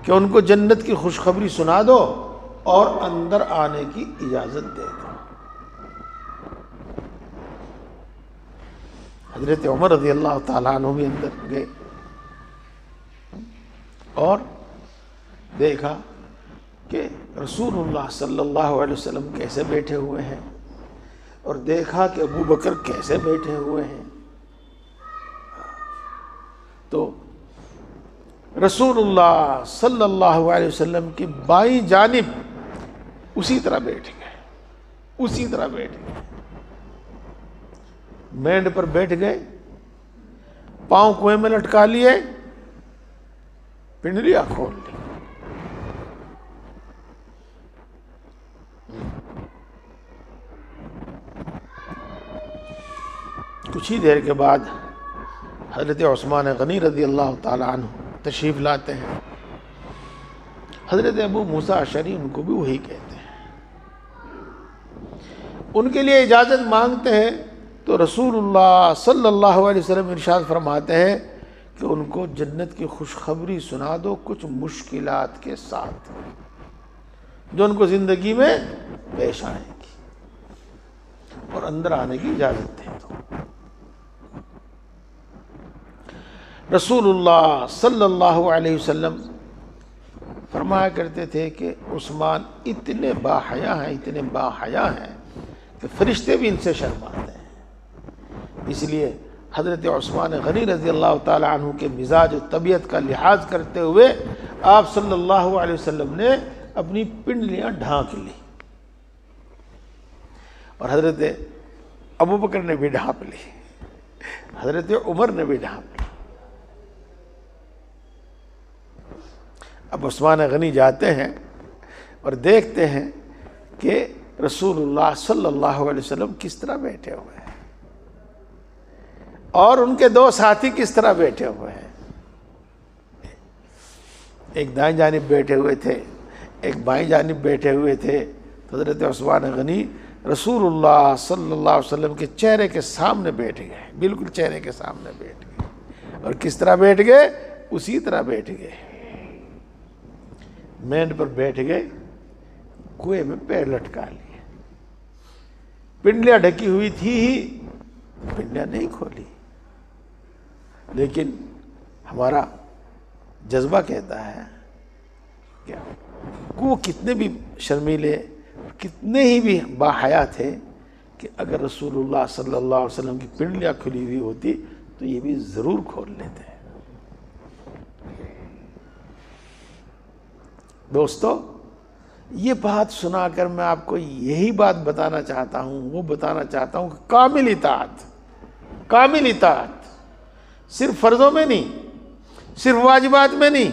کہ ان کو جنت کی خوشخبری سنا دو اور اندر آنے کی اجازت دے دو۔ حضرت عمر رضی اللہ تعالیٰ عنہ بھی اندر گئے اور دیکھا کہ رسول اللہ صلی اللہ علیہ وسلم کیسے بیٹھے ہوئے ہیں اور دیکھا کہ ابو بکر کیسے بیٹھے ہوئے ہیں، تو رسول اللہ صلی اللہ علیہ وسلم کی بائیں جانب اسی طرح بیٹھ گئے، مینڈ پر بیٹھ گئے، پاؤں کنویں میں لٹکا لیے، پنڈلیاں کھول لی۔ کچھ ہی دیر کے بعد حضرت عثمان غنی رضی اللہ تعالی عنہ تشریف لاتے ہیں۔ حضرت ابو موسیٰ اشعری ان کو بھی وہی کہتے ہیں، ان کے لیے اجازت مانگتے ہیں تو رسول اللہ صلی اللہ علیہ وسلم ارشاد فرماتے ہیں کہ ان کو جنت کی خوشخبری سنا دو کچھ مشکلات کے ساتھ جو ان کو زندگی میں پیش آئے گی، اور اندر آنے کی اجازت دے دو۔ رسول اللہ صلی اللہ علیہ وسلم فرمایا کرتے تھے کہ عثمان اتنے باحیا ہیں کہ فرشتے بھی ان سے شرماتے ہیں، اس لیے حضرت عثمان غنی رضی اللہ تعالی عنہ کے مزاج و طبیعت کا لحاظ کرتے ہوئے آپ صلی اللہ علیہ وسلم نے اپنی پنڈلیاں ڈھانک لی، اور حضرت ابو بکر نے بھی ڈھانپ لی، حضرت عمر نے بھی ڈھانپ لی۔ اب عثمان غنی جاتے ہیں اور دیکھتے ہیں کہ رسول اللہ صلی اللہ علیہ وسلم کس طرح بیٹھے ہوئے ہیں اور ان کے دو ساتھی کس طرح بیٹھے ہوئے ہیں. ایک دائیں جانب بیٹھے ہوئے تھے، ایک بائیں جانب بیٹھے ہوئے تھے. حضرت عثمان غنی رسول اللہ صلی اللہ علیہ وسلم کے چہرے کے سامنے بیٹھ گئے، بالکل چہرے کے سامنے بیٹھ گئے. اور کس طرح بیٹھ گئے؟ اسی طرح بیٹھ گئے. مینڈ پر بیٹھ گئے، کنویں میں پیر لٹکا لیے. پنڈلیاں ڈھکی ہوئی تھی ہی، پنڈلیاں نہیں کھولی، لیکن ہمارا جذبہ کہتا ہے کہ وہ کتنے بھی شرمیلے، کتنے ہی بھی باحیا تھے کہ اگر رسول اللہ صلی اللہ علیہ وسلم کی پنڈلیاں کھلی ہوئی ہوتی تو یہ بھی ضرور کھول لیتے. دوستو، یہ بات سنا کر میں آپ کو یہی بات بتانا چاہتا ہوں، وہ بتانا چاہتا ہوں کہ کامل اطاعت، کامل اطاعت صرف فرضوں میں نہیں، صرف واجبات میں نہیں،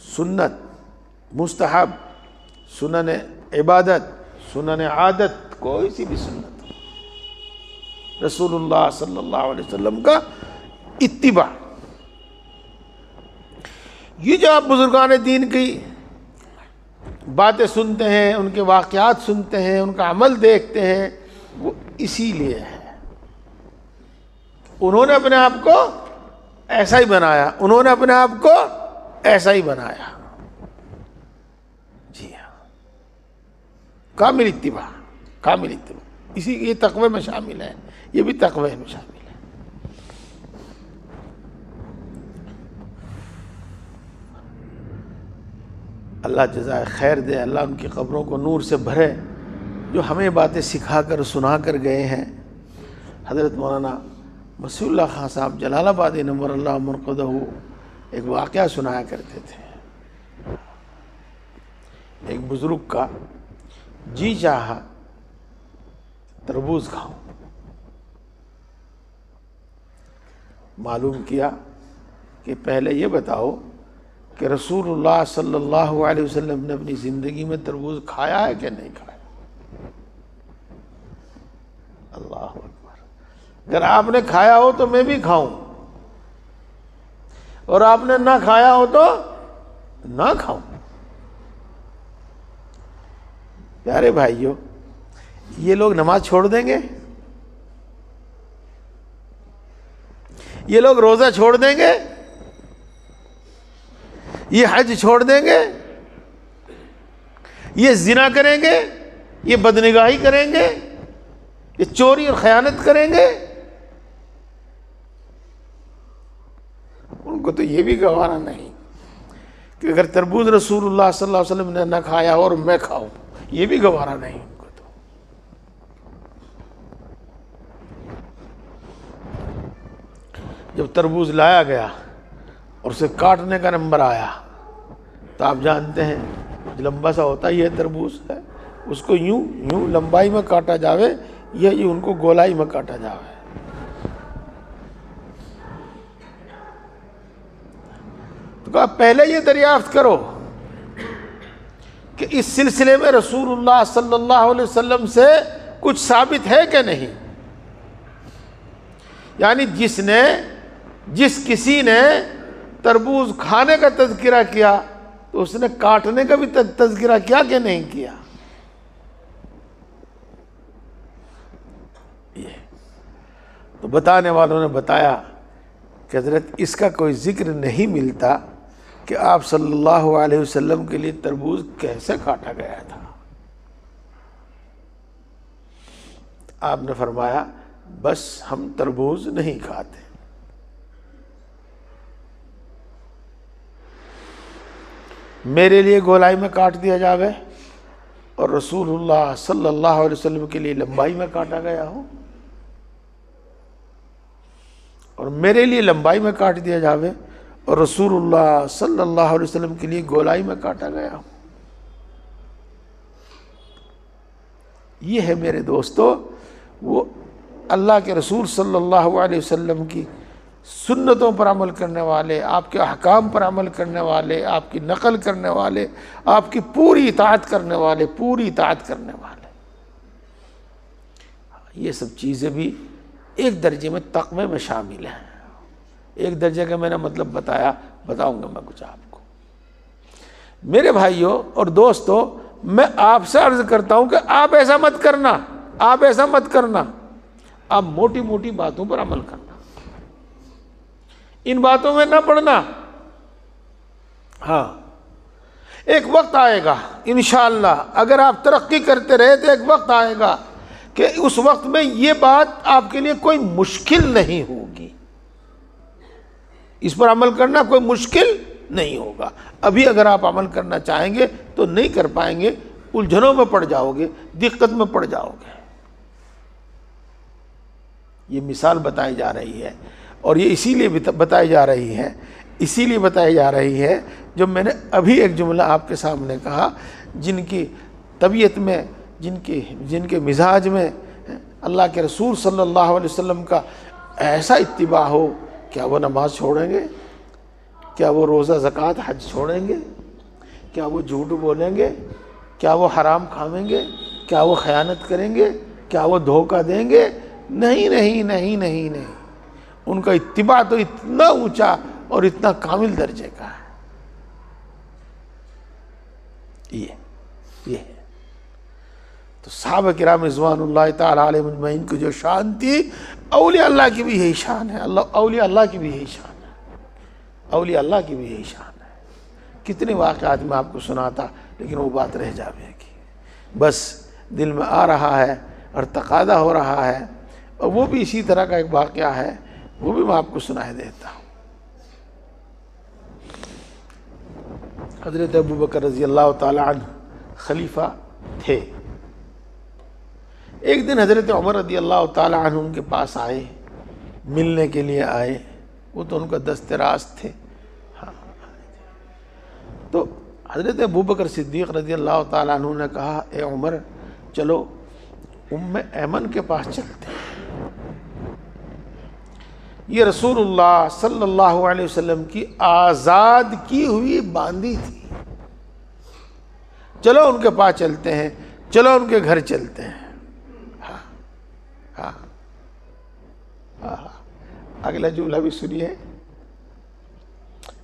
سنت، مستحب، سنن عبادت، سنن عادت، کوئی سی بھی سنت، رسول اللہ صلی اللہ علیہ وسلم کا اتباع. یہ جو آپ بزرگان دین کی باتیں سنتے ہیں، ان کے واقعات سنتے ہیں، ان کا عمل دیکھتے ہیں، وہ اسی لیے ہے. انہوں نے اپنے آپ کو ایسا ہی بنایا، انہوں نے اپنے آپ کو ایسا ہی بنایا. جی ہاں، کامل اتباع، کامل اتباع. اسی یہ تقوی میں شامل ہے، یہ بھی تقوی میں شامل ہے. اللہ جزائے خیر دے، اللہ ان کی قبروں کو نور سے بھرے، جو ہمیں باتیں سکھا کر سنا کر گئے ہیں. حضرت مولانا مسیح اللہ خان صاحب جلال آبادی نور اللہ مرقدہ ایک واقعہ سنایا کرتے تھے. ایک بزرگ کا جی چاہا تربوز کھاؤں. معلوم کیا کہ پہلے یہ بتاؤ کہ رسول اللہ صلی اللہ علیہ وسلم نے اپنی زندگی میں تربوز کھایا ہے کہ نہیں کھایا؟ اللہ اکبر. اگر آپ نے کھایا ہو تو میں بھی کھاؤں، اور آپ نے نہ کھایا ہو تو نہ کھاؤں. پیارے بھائیو، یہ لوگ نماز چھوڑ دیں گے؟ یہ لوگ روزہ چھوڑ دیں گے؟ یہ حج چھوڑ دیں گے؟ یہ زنا کریں گے؟ یہ بدنگاہی کریں گے؟ یہ چوری اور خیانت کریں گے؟ ان کو تو یہ بھی گوارا نہیں کہ اگر تربوز رسول اللہ صلی اللہ علیہ وسلم نے نہ کھایا اور میں کھاؤں، یہ بھی گوارا نہیں ان کو. تو جب تربوز لایا گیا اور اسے کاٹنے کا نمبر آیا تو آپ جانتے ہیں لمبا سا ہوتا ہی ہے تربوز ہے، اس کو یوں یوں لمبائی میں کاٹا جاوے یا یہ ان کو گولائی میں کاٹا جاوے. تو کہا پہلے یہ دریافت کرو کہ اس سلسلے میں رسول اللہ صلی اللہ علیہ وسلم سے کچھ ثابت ہے کہ نہیں. یعنی جس کسی نے تربوز کھانے کا تذکرہ کیا تو اس نے کاٹنے کا بھی تذکرہ کیا کہ نہیں کیا؟ یہ تو بتانے والوں نے بتایا کہ حضرت اس کا کوئی ذکر نہیں ملتا کہ آپ صلی اللہ علیہ وسلم کے لیے تربوز کیسے کاٹا گیا تھا. آپ نے فرمایا بس ہم تربوز نہیں کھاتے. میرے لیے گولائی میں کاٹ دیا جاوے اور رسول اللہ صلی اللہ علیہ وسلم کے لیے لمبائی میں کاٹا گیا ہو، اور میرے لیے لمبائی میں کاٹ دیا جاوے اور رسول اللہ صلی اللہ علیہ وسلم کے لیے گولائی میں کاٹا گیا ہو. یہ ہے میرے دوستو وہ اللہ کے رسول صلی اللہ علیہ وسلم کی سنتوں پر عمل کرنے والے، آپ کے احکام پر عمل کرنے والے، آپ کی نقل کرنے والے، آپ کی پوری اطاعت کرنے والے، پوری اطاعت کرنے والے. یہ سب چیزیں بھی ایک درجے میں تقوی میں شامل ہیں. ایک درجے کا میں نے مطلب بتاؤں گا میں کچھ آپ کو. میرے بھائیوں اور دوستوں، میں آپ سے عرض کرتا ہوں کہ آپ ایسا مت کرنا، آپ ایسا مت کرنا. آپ موٹی موٹی باتوں پر عمل کرنا، ان باتوں میں نہ پڑنا. ہاں، ایک وقت آئے گا انشاءاللہ، اگر آپ ترقی کرتے رہے تو ایک وقت آئے گا کہ اس وقت میں یہ بات آپ کے لیے کوئی مشکل نہیں ہوگی. اس پر عمل کرنا کوئی مشکل نہیں ہوگا. ابھی اگر آپ عمل کرنا چاہیں گے تو نہیں کر پائیں گے، الجھنوں میں پڑ جاؤ گے، دقت میں پڑ جاؤ گے. یہ مثال بتائی جا رہی ہے، اور یہ اسی لیے بتائی جا رہی ہے جو میں نے ابھی ایک جملہ آپ کے سامنے کہا. جن کی طبیعت میں، جن کے مزاج میں اللہ کے رسول صلی اللہ علیہ وسلم کا ایسا اتباع ہو، کیا وہ نماز چھوڑیں گے؟ کیا وہ روزہ زکوٰۃ حج چھوڑیں گے؟ کیا وہ جھوٹ بولیں گے؟ کیا وہ حرام کھائیں گے؟ کیا وہ خیانت کریں گے؟ کیا وہ دھوکہ دیں گے؟ نہیں نہیں نہیں نہیں نہیں. ان کا اتباع تو اتنا اونچا اور اتنا کامل درجے کا ہے. یہ تو صحابہ کرام رضوان اللہ تعالی علیہم اجمعین کی جو شان تھی، اولیاء اللہ کی بھی یہی شان ہے. اولیاء اللہ کی بھی یہی شان ہے. اولیاء اللہ کی بھی یہی شان ہے. کتنے واقعات میں آپ کو سناتا، لیکن وہ بات رہ جاوے گی. بس دل میں آ رہا ہے اور تقاضا ہو رہا ہے، اور وہ بھی اسی طرح کا ایک واقعہ ہے، وہ بھی میں آپ کو سنائے دیتا ہوں. حضرت ابوبکر رضی اللہ تعالی عنہ خلیفہ تھے. ایک دن حضرت عمر رضی اللہ تعالی عنہ ان کے پاس آئے، ملنے کے لیے آئے. وہ تو ان کا دست راست تھے. تو حضرت ابوبکر صدیق رضی اللہ تعالیٰ عنہ نے کہا، اے عمر، چلو ام ایمن کے پاس چلتے ہیں. یہ رسول اللہ صلی اللہ علیہ وسلم کی آزاد کی ہوئی باندی تھی. چلو ان کے پاس چلتے ہیں، چلو ان کے گھر چلتے ہیں. اگلا جملہ بھی سنیے،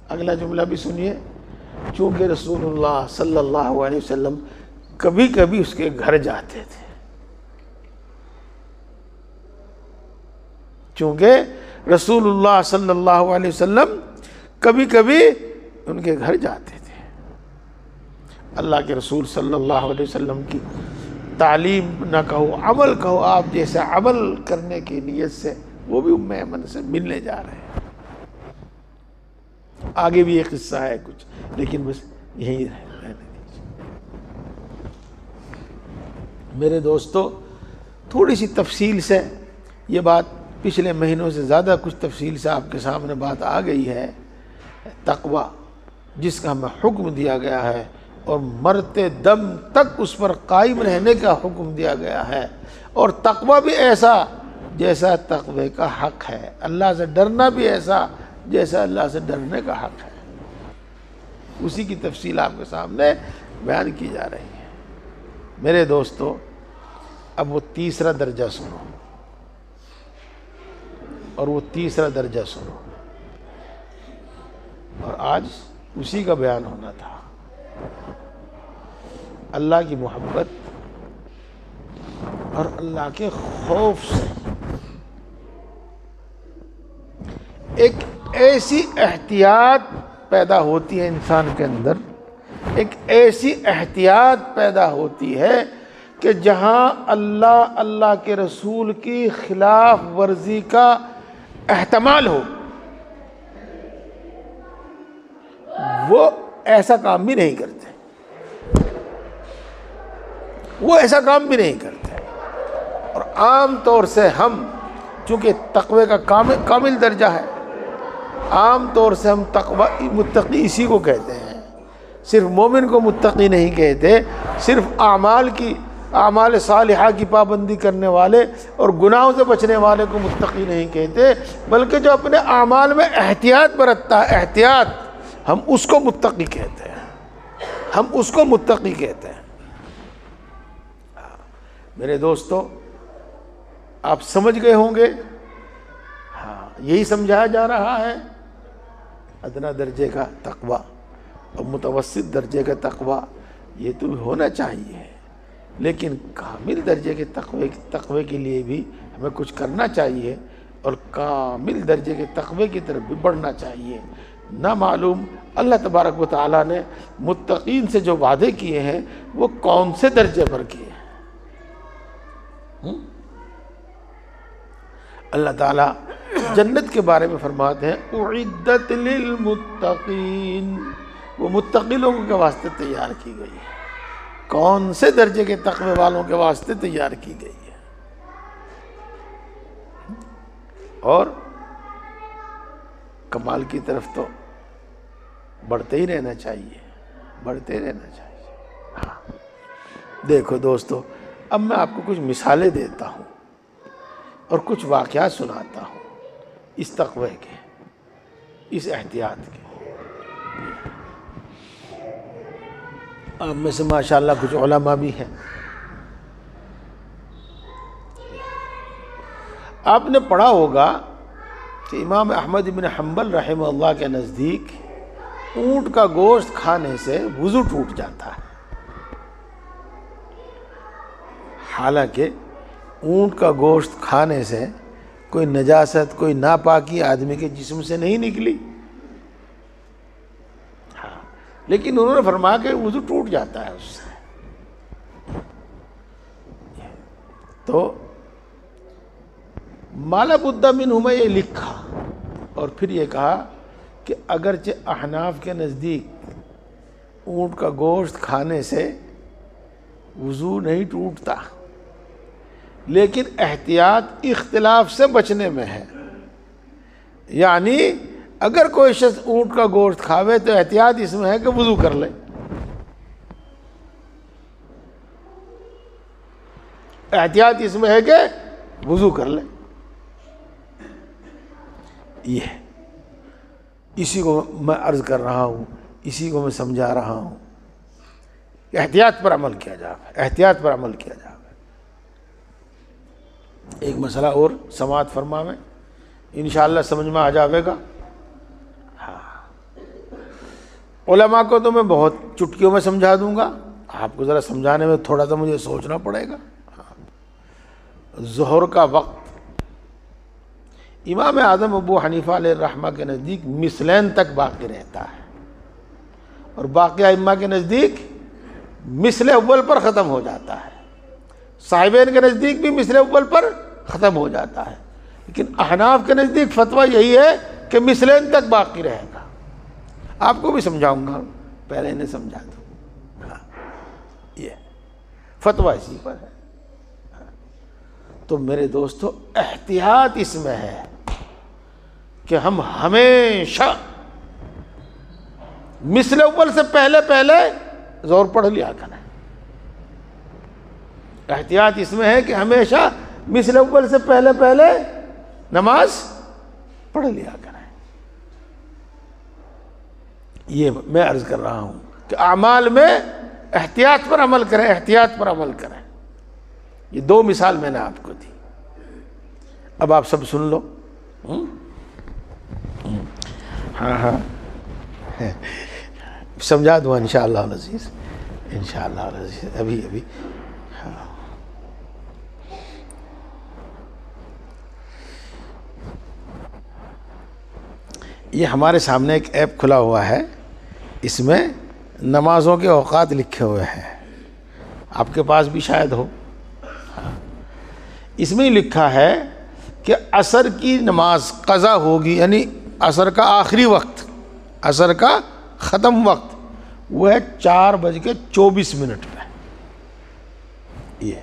اگلا جملہ بھی سنیے. چونکہ رسول اللہ صلی اللہ علیہ وسلم کبھی کبھی اس کے گھر جاتے تھے. چونکہ رسول اللہ صلی اللہ علیہ وسلم کبھی کبھی ان کے گھر جاتے تھے. اللہ کے رسول صلی اللہ علیہ وسلم کی تعلیم نہ کہو، عمل کہو، آپ جیسا عمل کرنے کی نیت سے وہ بھی ام ایمن سے ملنے جا رہے ہیں. آگے بھی ایک قصہ ہے کچھ، لیکن بس یہی رہنے دیجیے. میرے دوستو، تھوڑی سی تفصیل سے یہ بات پچھلے مہینوں سے زیادہ کچھ تفصیل سے آپ کے سامنے بات آ گئی ہے. تقوی جس کا ہمیں حکم دیا گیا ہے اور مرتے دم تک اس پر قائم رہنے کا حکم دیا گیا ہے. اور تقوی بھی ایسا جیسا تقوی کا حق ہے. اللہ سے ڈرنا بھی ایسا جیسا اللہ سے ڈرنے کا حق ہے. اسی کی تفصیل آپ کے سامنے بیان کی جا رہی ہے. میرے دوستو، اب وہ تیسرا درجہ سنو، اور وہ تیسرا درجہ سنو، اور آج اسی کا بیان ہونا تھا. اللہ کی محبت اور اللہ کے خوف سے ایک ایسی احتیاط پیدا ہوتی ہے انسان کے اندر، ایک ایسی احتیاط پیدا ہوتی ہے کہ جہاں اللہ کے رسول کی خلاف ورزی کا احتمال ہو، وہ ایسا کام بھی نہیں کرتے. وہ ایسا کام بھی نہیں کرتے. اور عام طور سے ہم، چونکہ تقوی کا کامل درجہ ہے، عام طور سے ہم تقوی متقی اسی کو کہتے ہیں. صرف مومن کو متقی نہیں کہتے، صرف اعمال کی اعمال صالحہ کی پابندی کرنے والے اور گناہوں سے بچنے والے کو متقی نہیں کہتے، بلکہ جو اپنے اعمال میں احتیاط برتتا ہے، احتیاط، ہم اس کو متقی کہتے ہیں، ہم اس کو متقی کہتے ہیں۔ میرے دوستو، آپ سمجھ گئے ہوں گے، ہاں یہی سمجھایا جا رہا ہے، ادنا درجے کا تقوی اور متوسط درجے کا تقوی یہ تو ہونا چاہیے، لیکن کامل درجے کے تقوی کے لیے بھی ہمیں کچھ کرنا چاہیے اور کامل درجے کے تقوی کی طرف بھی بڑھنا چاہیے۔ نہ معلوم اللہ تبارک و تعالیٰ نے متقین سے جو وعدے کیے ہیں وہ کون سے درجے پر کیے ہیں۔ اللہ تعالیٰ جنت کے بارے میں فرماتے ہیں اعدت للمتقین، وہ متقی لوگوں کے واسطے تیار کی گئی ہے۔ کون سے درجے کے تقوی والوں کے واسطے تیار کی گئی ہے؟ اور کمال کی طرف تو بڑھتے ہی رہنا چاہیے، بڑھتے رہنا چاہیے۔ ہاں دیکھو دوستو، اب میں آپ کو کچھ مثالیں دیتا ہوں اور کچھ واقعات سناتا ہوں اس تقوی کے، اس احتیاط کے۔ آپ میں سے ماشاءاللہ کچھ علماء بھی ہیں۔ آپ نے پڑھا ہوگا کہ امام احمد بن حنبل رحمہ اللہ کے نزدیک اونٹ کا گوشت کھانے سے وضو ٹوٹ جاتا ہے۔ حالانکہ اونٹ کا گوشت کھانے سے کوئی نجاست، کوئی ناپاکی آدمی کے جسم سے نہیں نکلی، لیکن انہوں نے فرمایا کہ وضو ٹوٹ جاتا ہے اس سے۔ تو مالا بد منہما یہ لکھا اور پھر یہ کہا کہ اگرچہ احناف کے نزدیک اونٹ کا گوشت کھانے سے وضو نہیں ٹوٹتا، لیکن احتیاط اختلاف سے بچنے میں ہے، یعنی اگر کوئی شخص اونٹ کا گوشت کھاوے تو احتیاط اس میں ہے کہ وضو کر لے، احتیاط اس میں ہے کہ وضو کر لے۔ یہ اسی کو میں عرض کر رہا ہوں، اسی کو میں سمجھا رہا ہوں، احتیاط پر عمل کیا جائے، احتیاط پر عمل کیا جائے۔ ایک مسئلہ اور سماعت فرما میں انشاءاللہ سمجھ میں آ جاوے گا۔ علماء کو تو میں بہت چٹکیوں میں سمجھا دوں گا، آپ کو ذرا سمجھانے میں تھوڑا سا مجھے سوچنا پڑے گا۔ ظہر کا وقت امام اعظم ابو حنیفہ علیہ الرحمہ کے نزدیک مثلین تک باقی رہتا ہے، اور باقی ائمہ کے نزدیک مثل اول پر ختم ہو جاتا ہے، صاحبین کے نزدیک بھی مثل اول پر ختم ہو جاتا ہے، لیکن احناف کے نزدیک فتویٰ یہی ہے کہ مثلین تک باقی رہے گا۔ آپ کو بھی سمجھاؤں گا، پہلے انہیں سمجھا دوں۔ یہ فتویٰ اسی پر ہے۔ تو میرے دوستو، احتیاط اس میں ہے کہ ہم ہمیشہ مثل اول سے پہلے زور پڑھ لیا کریں۔ احتیاط اس میں ہے کہ ہمیشہ مثل اول سے پہلے نماز پڑھ لیا کریں۔ یہ میں عرض کر رہا ہوں کہ اعمال میں احتیاط پر عمل کریں، احتیاط پر عمل کریں۔ یہ دو مثال میں نے آپ کو دی، اب آپ سب سن لو۔ ہاں سمجھا دوں انشاءاللہ العزیز، انشاءاللہ العزیز، ابھی یہ ہمارے سامنے ایک ایپ کھلا ہوا ہے، اس میں نمازوں کے اوقات لکھے ہوئے ہیں، آپ کے پاس بھی شاید ہو۔ اس میں لکھا ہے کہ عصر کی نماز قضا ہوگی، یعنی عصر کا آخری وقت، عصر کا ختم وقت وہ ہے 4:24 پہ۔ یہ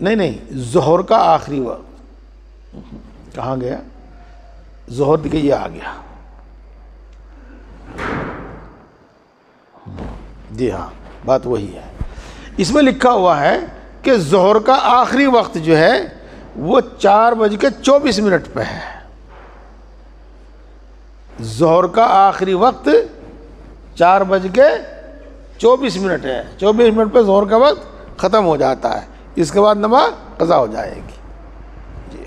نہیں ظہر کا آخری وقت کہاں گیا؟ ظہر کے یہ آ گیا، جی ہاں بات وہی ہے۔ اس میں لکھا ہوا ہے کہ ظہر کا آخری وقت جو ہے وہ 4:24 پہ ہے. ظہر کا آخری وقت 4:24 ہے. 24 منٹ پہ ظہر کا وقت ختم ہو جاتا ہے. اس کے بعد نماز قضا ہو جائے گی. جی.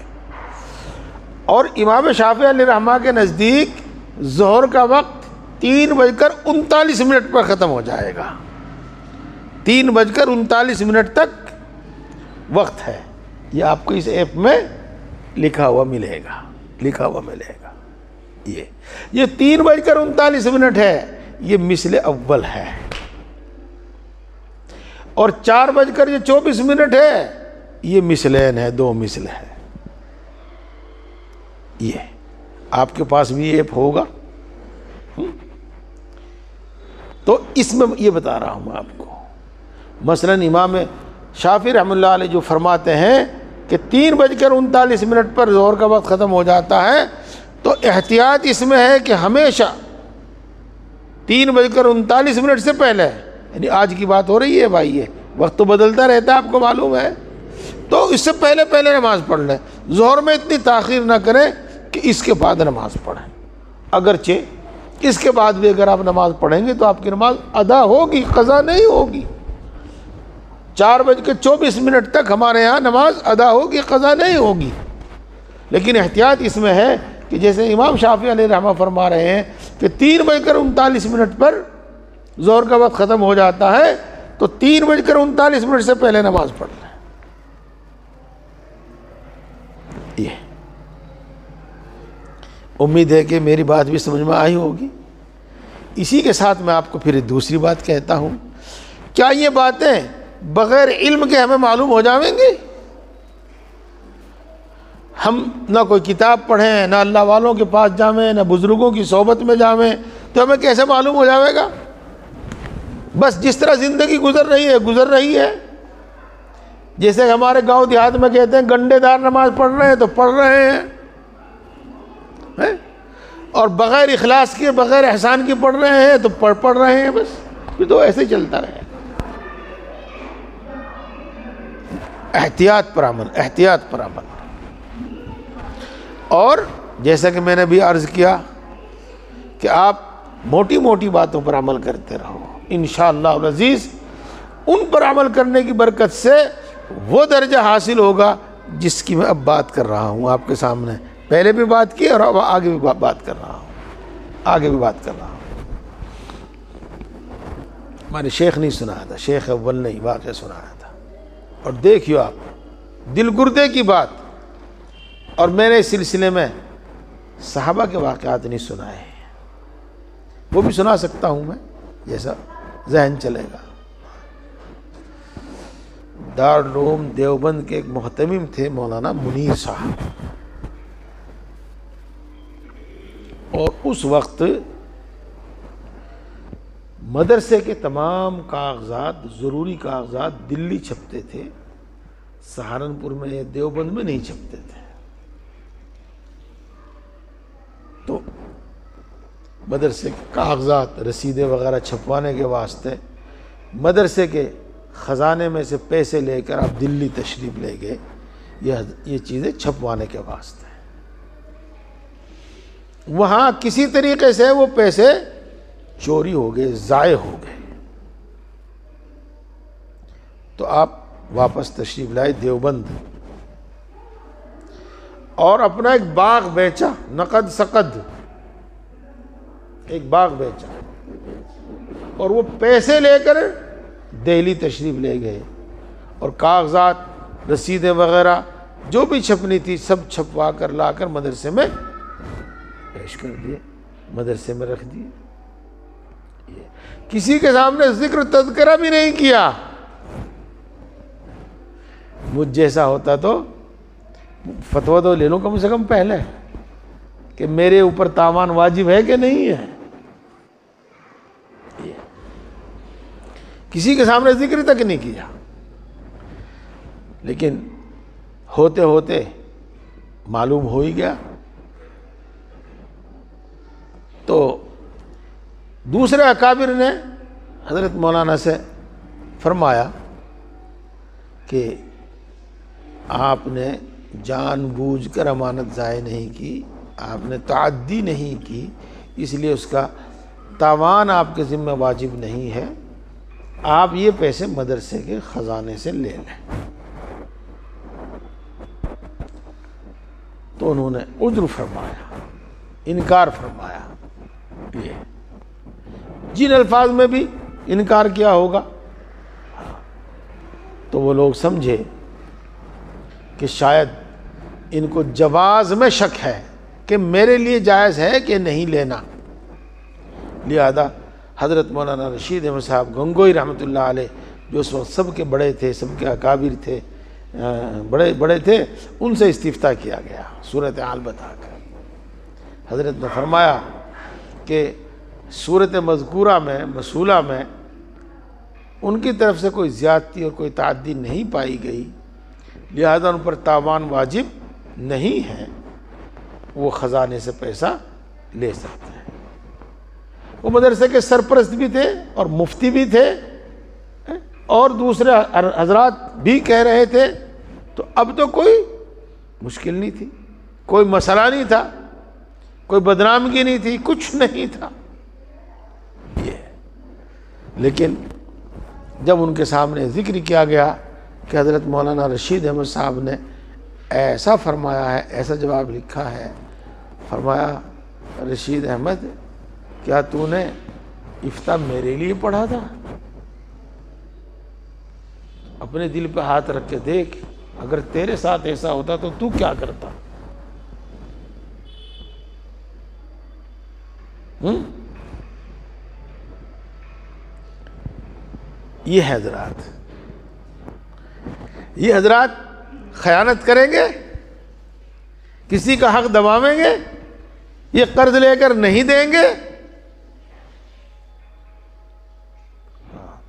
اور امام شافعی علیہ رحمہ کے نزدیک ظہر کا وقت 3:39 پر ختم ہو جائے گا. 3:39 تک وقت ہے. یہ آپ کو اس ایپ میں لکھا ہوا ملے گا. یہ 3:39 ہے. یہ مثل اول ہے. اور 4:24 ہے. یہ مثلین ہے, 2 مثل ہے. یہ آپ کے پاس بھی ایپ ہوگا. تو اس میں یہ بتا رہا ہوں میں آپ کو. مثلا امام شافعی رحمۃ اللہ علیہ جو فرماتے ہیں کہ 3:39 پر ظہر کا وقت ختم ہو جاتا ہے, تو احتیاط اس میں ہے کہ ہمیشہ 3:39 سے پہلے, یعنی آج کی بات ہو رہی ہے بھائی, یہ وقت تو بدلتا رہتا ہے آپ کو معلوم ہے, تو اس سے پہلے نماز پڑھ لیں. ظہر میں اتنی تاخیر نہ کریں کہ اس کے بعد نماز پڑھیں. اگرچہ اس کے بعد بھی اگر آپ نماز پڑھیں گے تو آپ کی نماز ادا ہوگی, قضا نہیں ہوگی. 4:24 تک ہمارے یہاں نماز ادا ہوگی, قضا نہیں ہوگی. لیکن احتیاط اس میں ہے کہ جیسے امام شافعی علیہ رحمہ فرما رہے ہیں کہ 3:39 پر ظہر کا وقت ختم ہو جاتا ہے, تو 3:39 سے پہلے نماز پڑھ لیں. یہ امید ہے کہ میری بات بھی سمجھ میں آئی ہوگی. اسی کے ساتھ میں آپ کو پھر دوسری بات کہتا ہوں. کیا یہ باتیں بغیر علم کے ہمیں معلوم ہو جائیں گی؟ ہم نہ کوئی کتاب پڑھیں, نہ اللہ والوں کے پاس جائیں, نہ بزرگوں کی صحبت میں جائیں, تو ہمیں کیسے معلوم ہو جائے گا؟ بس جس طرح زندگی گزر رہی ہے. جیسے ہمارے گاؤں دیہات میں کہتے ہیں گنڈے دار نماز پڑھ رہے ہیں تو پڑھ رہے ہیں, اور بغیر اخلاص کے, بغیر احسان کے پڑھ رہے ہیں تو پڑھ رہے ہیں. بس یہ تو ایسے ہی چلتا رہے. احتیاط پر عمل. اور جیسا کہ میں نے بھی عرض کیا کہ آپ موٹی موٹی باتوں پر عمل کرتے رہو. انشاءاللہ العزیز ان پر عمل کرنے کی برکت سے وہ درجہ حاصل ہوگا جس کی میں اب بات کر رہا ہوں آپ کے سامنے. پہلے بھی بات کی اور اب آگے بھی بات کر رہا ہوں. ہمارے شیخ نہیں سنایا تھا, شیخ اول نے واقعہ سنایا تھا. اور دیکھیو آپ, دل گردے کی بات. اور میں نے اس سلسلے میں صحابہ کے واقعات نہیں سنائے, وہ بھی سنا سکتا ہوں میں جیسا ذہن چلے گا. دارالعلوم دیوبند کے ایک محتمم تھے مولانا منیر صاحب, اور اس وقت مدرسے کے تمام کاغذات, ضروری کاغذات دلی چھپتے تھے, سہارنپور میں, دیوبند میں نہیں چھپتے تھے. تو مدرسے کے کاغذات, رسیدیں وغیرہ چھپوانے کے واسطے مدرسے کے خزانے میں سے پیسے لے کر آپ دلی تشریف لے گئے یہ چیزیں چھپوانے کے واسطے. وہاں کسی طریقے سے وہ پیسے چوری ہو گئے, ضائع ہو گئے. تو آپ واپس تشریف لائے دیوبند اور اپنا ایک باغ بیچا, نقد سقد ایک باغ بیچا, اور وہ پیسے لے کر دہلی تشریف لے گئے, اور کاغذات, رسیدیں وغیرہ جو بھی چھپنی تھی سب چھپوا کر لا کر مدرسے میں پیش کر دیے, مدرسے میں رکھ دیے. کسی کے سامنے ذکر تذکرہ بھی نہیں کیا. مجھ جیسا ہوتا تو فتویٰ تو لے لوں کم سے کم پہلے کہ میرے اوپر تاوان واجب ہے کہ نہیں ہے. کسی کے سامنے ذکر تک نہیں کیا. لیکن ہوتے ہوتے معلوم ہو ہی گیا. تو دوسرے اکابر نے حضرت مولانا سے فرمایا کہ آپ نے جان بوجھ کر امانت ضائع نہیں کی، آپ نے تعدی نہیں کی، اس لیے اس کا تاوان آپ کے ذمہ واجب نہیں ہے، آپ یہ پیسے مدرسے کے خزانے سے لے لیں۔ تو انہوں نے عذر فرمایا، انکار فرمایا۔ یہ جن الفاظ میں بھی انکار کیا ہوگا تو وہ لوگ سمجھے کہ شاید ان کو جواز میں شک ہے کہ میرے لیے جائز ہے کہ نہیں لینا، لہذا حضرت مولانا رشید احمد صاحب گنگوئی رحمۃ اللہ علیہ، جو اس وقت سب کے بڑے تھے، سب کے اکابر تھے، بڑے تھے، ان سے استفتاء کیا گیا صورتحال بتا کر۔ حضرت نے فرمایا کہ صورت مذکورہ میں، مسئولہ میں ان کی طرف سے کوئی زیادتی اور کوئی تعدی نہیں پائی گئی، لہذا ان پر تاوان واجب نہیں ہے، وہ خزانے سے پیسہ لے سکتے ہیں۔ وہ مدرسے کے سرپرست بھی تھے اور مفتی بھی تھے اور دوسرے حضرات بھی کہہ رہے تھے، تو اب تو کوئی مشکل نہیں تھی، کوئی مسئلہ نہیں تھا، کوئی بدنامگی نہیں تھی، کچھ نہیں تھا یہ۔ لیکن جب ان کے سامنے ذکر کیا گیا کہ حضرت مولانا رشید احمد صاحب نے ایسا فرمایا ہے، ایسا جواب لکھا ہے، فرمایا رشید احمد کیا تو نے افتاء میرے لیے پڑھا تھا؟ اپنے دل پہ ہاتھ رکھ کے دیکھ، اگر تیرے ساتھ ایسا ہوتا تو کیا کرتا؟ یہ حضرات خیانت کریں گے، کسی کا حق دباویں گے، یہ قرض لے کر نہیں دیں گے۔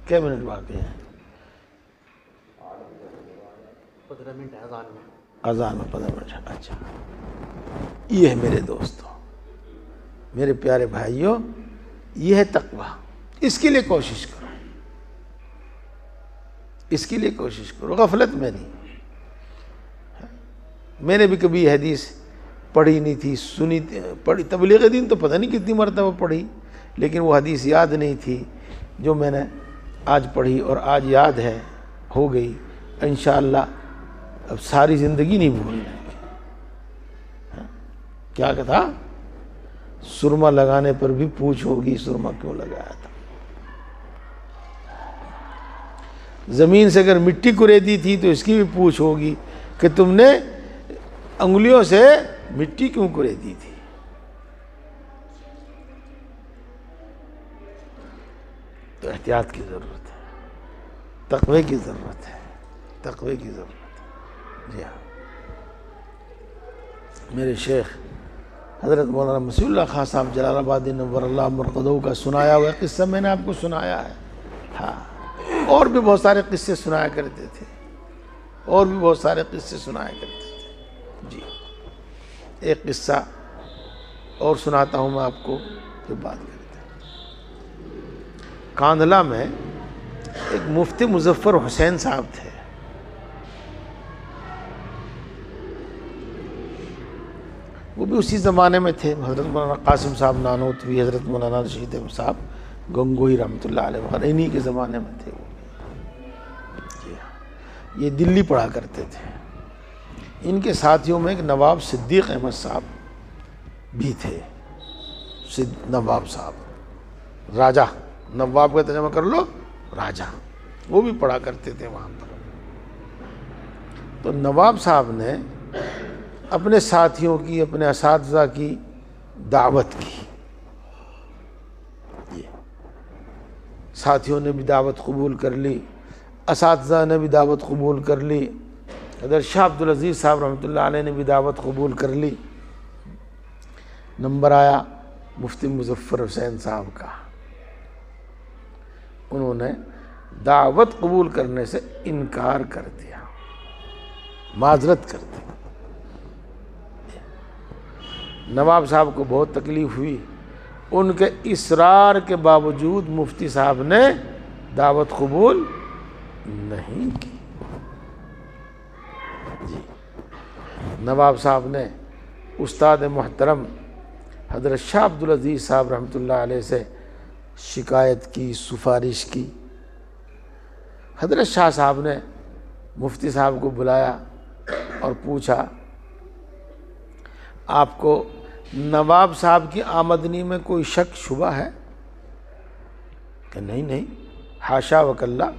کیا منٹ باقی ہیں؟ 15 منٹ اذان میں 15 منٹ۔ اچھا، یہ ہے میرے دوستوں، میرے پیارے بھائیوں، یہ ہے تقویٰ۔ اس کے لیے کوشش کرو، اس کے لیے کوشش کرو، غفلت میں نہیں۔ میں نے بھی کبھی یہ حدیث پڑھی نہیں تھی، سنی پڑھی، تبلیغ دین تو پتہ نہیں کتنی مرتبہ پڑھی، لیکن وہ حدیث یاد نہیں تھی جو میں نے آج پڑھی، اور آج یاد ہے، ہو گئی انشاءاللہ۔ اب ساری زندگی نہیں بھولنے کی۔ کیا کہا؟ سرما لگانے پر بھی پوچھ ہوگی سرما کیوں لگایا تھا۔ زمین سے اگر مٹی کریدی تھی تو اس کی بھی پوچھ ہوگی کہ تم نے انگلیوں سے مٹی کیوں کریدی تھی۔ تو احتیاط کی ضرورت ہے، تقوی کی ضرورت ہے، تقوی کی ضرورت ہے۔ جی ہاں، میرے شیخ حضرت مولانا مسیح اللہ خان صاحب جلال آبادی نور اللہ مرقدہ کا سنایا ہوا قصہ میں نے آپ کو سنایا ہے۔ ہاں، اور بھی بہت سارے قصے سنایا کرتے تھے، اور بھی بہت سارے قصے سنایا کرتے تھے۔ جی، ایک قصہ اور سناتا ہوں میں آپ کو، جو بات کرتے ہیں۔ کاندھلا میں ایک مفتی مظفر حسین صاحب تھے۔ وہ بھی اسی زمانے میں تھے، حضرت مولانا قاسم صاحب نانوتوی، حضرت مولانا رشید احمد صاحب گنگوئی رحمۃ اللہ علیہ وغیرہ، انہی کے زمانے میں تھے وہ۔ جی ہاں، یہ دلی پڑھا کرتے تھے۔ ان کے ساتھیوں میں ایک نواب صدیق احمد صاحب بھی تھے۔ نواب صاحب، راجہ، نواب کا ترجمہ کر لو راجہ، وہ بھی پڑھا کرتے تھے وہاں پر۔ تو نواب صاحب نے اپنے ساتھیوں کی، اپنے اساتذہ کی دعوت کی۔ ساتھیوں نے بھی دعوت قبول کر لی، اساتذہ نے بھی دعوت قبول کر لی، حضرت شاہ عبد العزیز صاحب رحمۃ اللہ علیہ نے بھی دعوت قبول کر لی۔ نمبر آیا مفتی مظفر حسین صاحب کا۔ انہوں نے دعوت قبول کرنے سے انکار کر دیا، معذرت کر دی۔ نواب صاحب کو بہت تکلیف ہوئی، ان کے اصرار کے باوجود مفتی صاحب نے دعوت قبول نہیں کی۔ نواب صاحب نے استاد محترم حضرت شاہ عبدالعزیز صاحب رحمۃ اللہ علیہ سے شکایت کی، سفارش کی۔ حضرت شاہ صاحب نے مفتی صاحب کو بلایا اور پوچھا آپ کو نواب صاحب کی آمدنی میں کوئی شک شبہ ہے؟ کہ نہیں حاشا وکلا،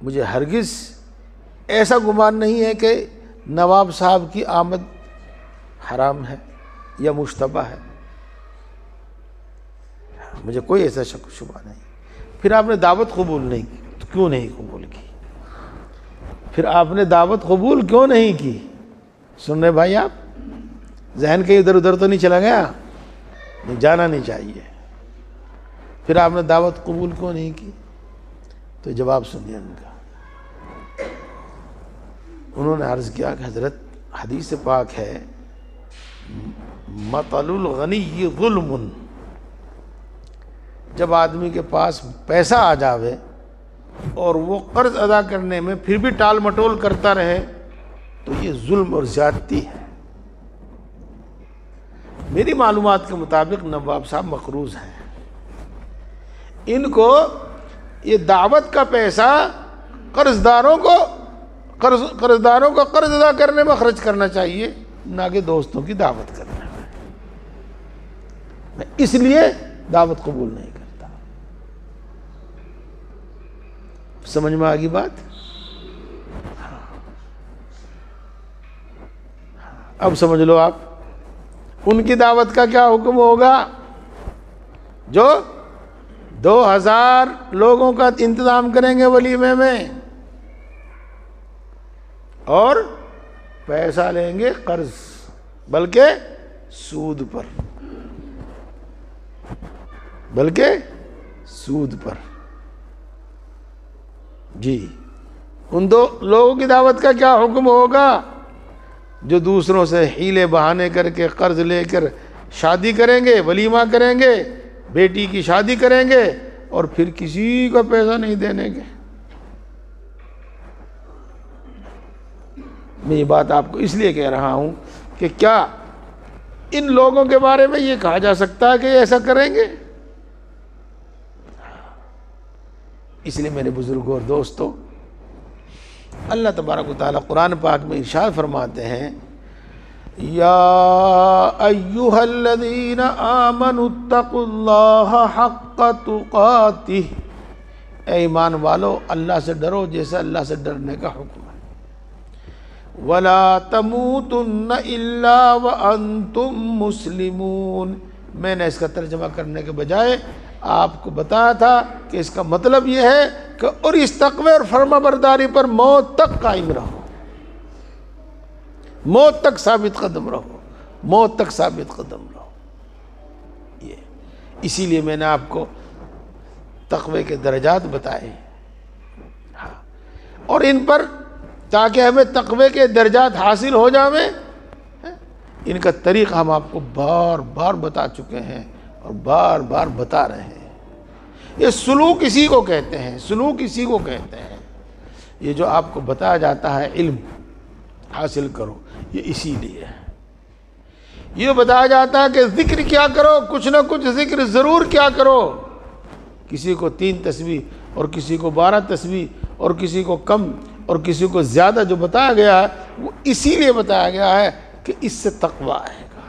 مجھے ہرگز ایسا گمان نہیں ہے کہ نواب صاحب کی آمد حرام ہے یا مشتبہ ہے، مجھے کوئی ایسا شک شبہ نہیں۔ پھر آپ نے دعوت قبول نہیں کی، تو کیوں نہیں قبول کی؟ پھر آپ نے دعوت قبول کیوں نہیں کی؟ سن رہے بھائی آپ؟ ذہن کہیں ادھر ادھر تو نہیں چلا گیا؟ نہیں، جانا نہیں چاہیے۔ پھر آپ نے دعوت قبول کیوں نہیں کی؟ تو جواب سنیے ان کا۔ انہوں نے عرض کیا کہ حضرت حدیث پاک ہے مطل الغنی ظلم، جب آدمی کے پاس پیسہ آ جاوے اور وہ قرض ادا کرنے میں پھر بھی ٹال مٹول کرتا رہے تو یہ ظلم اور زیادتی ہے۔ میری معلومات کے مطابق نواب صاحب مقروض ہیں، ان کو یہ دعوت کا پیسہ قرضداروں کو قرض ادا کرنے میں خرچ کرنا چاہیے، نہ کہ دوستوں کی دعوت کرنے میں اس لیے دعوت قبول نہیں کرتا۔ سمجھ میں آ گئی بات؟ اب سمجھ لو آپ ان کی دعوت کا کیا حکم ہوگا؟ جو 2000 لوگوں کا انتظام کریں گے ولیمے میں اور پیسہ لیں گے قرض، بلکہ سود پر، جی ان 2 لوگوں کی دعوت کا کیا حکم ہوگا؟ جو دوسروں سے حیلے بہانے کر کے قرض لے کر شادی کریں گے، ولیمہ کریں گے، بیٹی کی شادی کریں گے اور پھر کسی کو پیسہ نہیں دینے گے۔ میں یہ بات آپ کو اس لیے کہہ رہا ہوں کہ کیا ان لوگوں کے بارے میں یہ کہا جا سکتا ہے کہ ایسا کریں گے؟ اس لیے میرے بزرگوں اور دوستوں، اللہ تبارک و تعالیٰ قرآن پاک میں ارشاد فرماتے ہیں یا ایھا الذین آمنوا اتقوا اللہ حق تقاتہ، اے ایمان والو اللہ سے ڈرو جیسے اللہ سے ڈرنے کا حکم ہے۔ ولا تموتن الا وانتم مسلمون، میں نے اس کا ترجمہ کرنے کے بجائے آپ کو بتایا تھا کہ اس کا مطلب یہ ہے کہ اور اس تقوی اور فرما برداری پر موت تک قائم رہو، موت تک ثابت قدم رہو، موت تک ثابت قدم رہو۔ یہ اسی لیے میں نے آپ کو تقوی کے درجات بتائے، اور ان پر تاکہ ہمیں تقوی کے درجات حاصل ہو جاویں، ان کا طریقہ ہم آپ کو بار بار بتا چکے ہیں اور بار بار بتا رہے ہیں۔ یہ سلوک اسی کو کہتے ہیں، سلوک اسی کو کہتے ہیں۔ یہ جو آپ کو بتایا جاتا ہے علم حاصل کرو، یہ اسی لیے ہے۔ یہ بتایا جاتا ہے کہ ذکر کیا کرو، کچھ نہ کچھ ذکر ضرور کیا کرو۔ کسی کو 3 تسبیح اور کسی کو 12 تسبیح اور کسی کو کم اور کسی کو زیادہ جو بتایا گیا ہے وہ اسی لیے بتایا گیا ہے کہ اس سے تقویٰ آئے گا،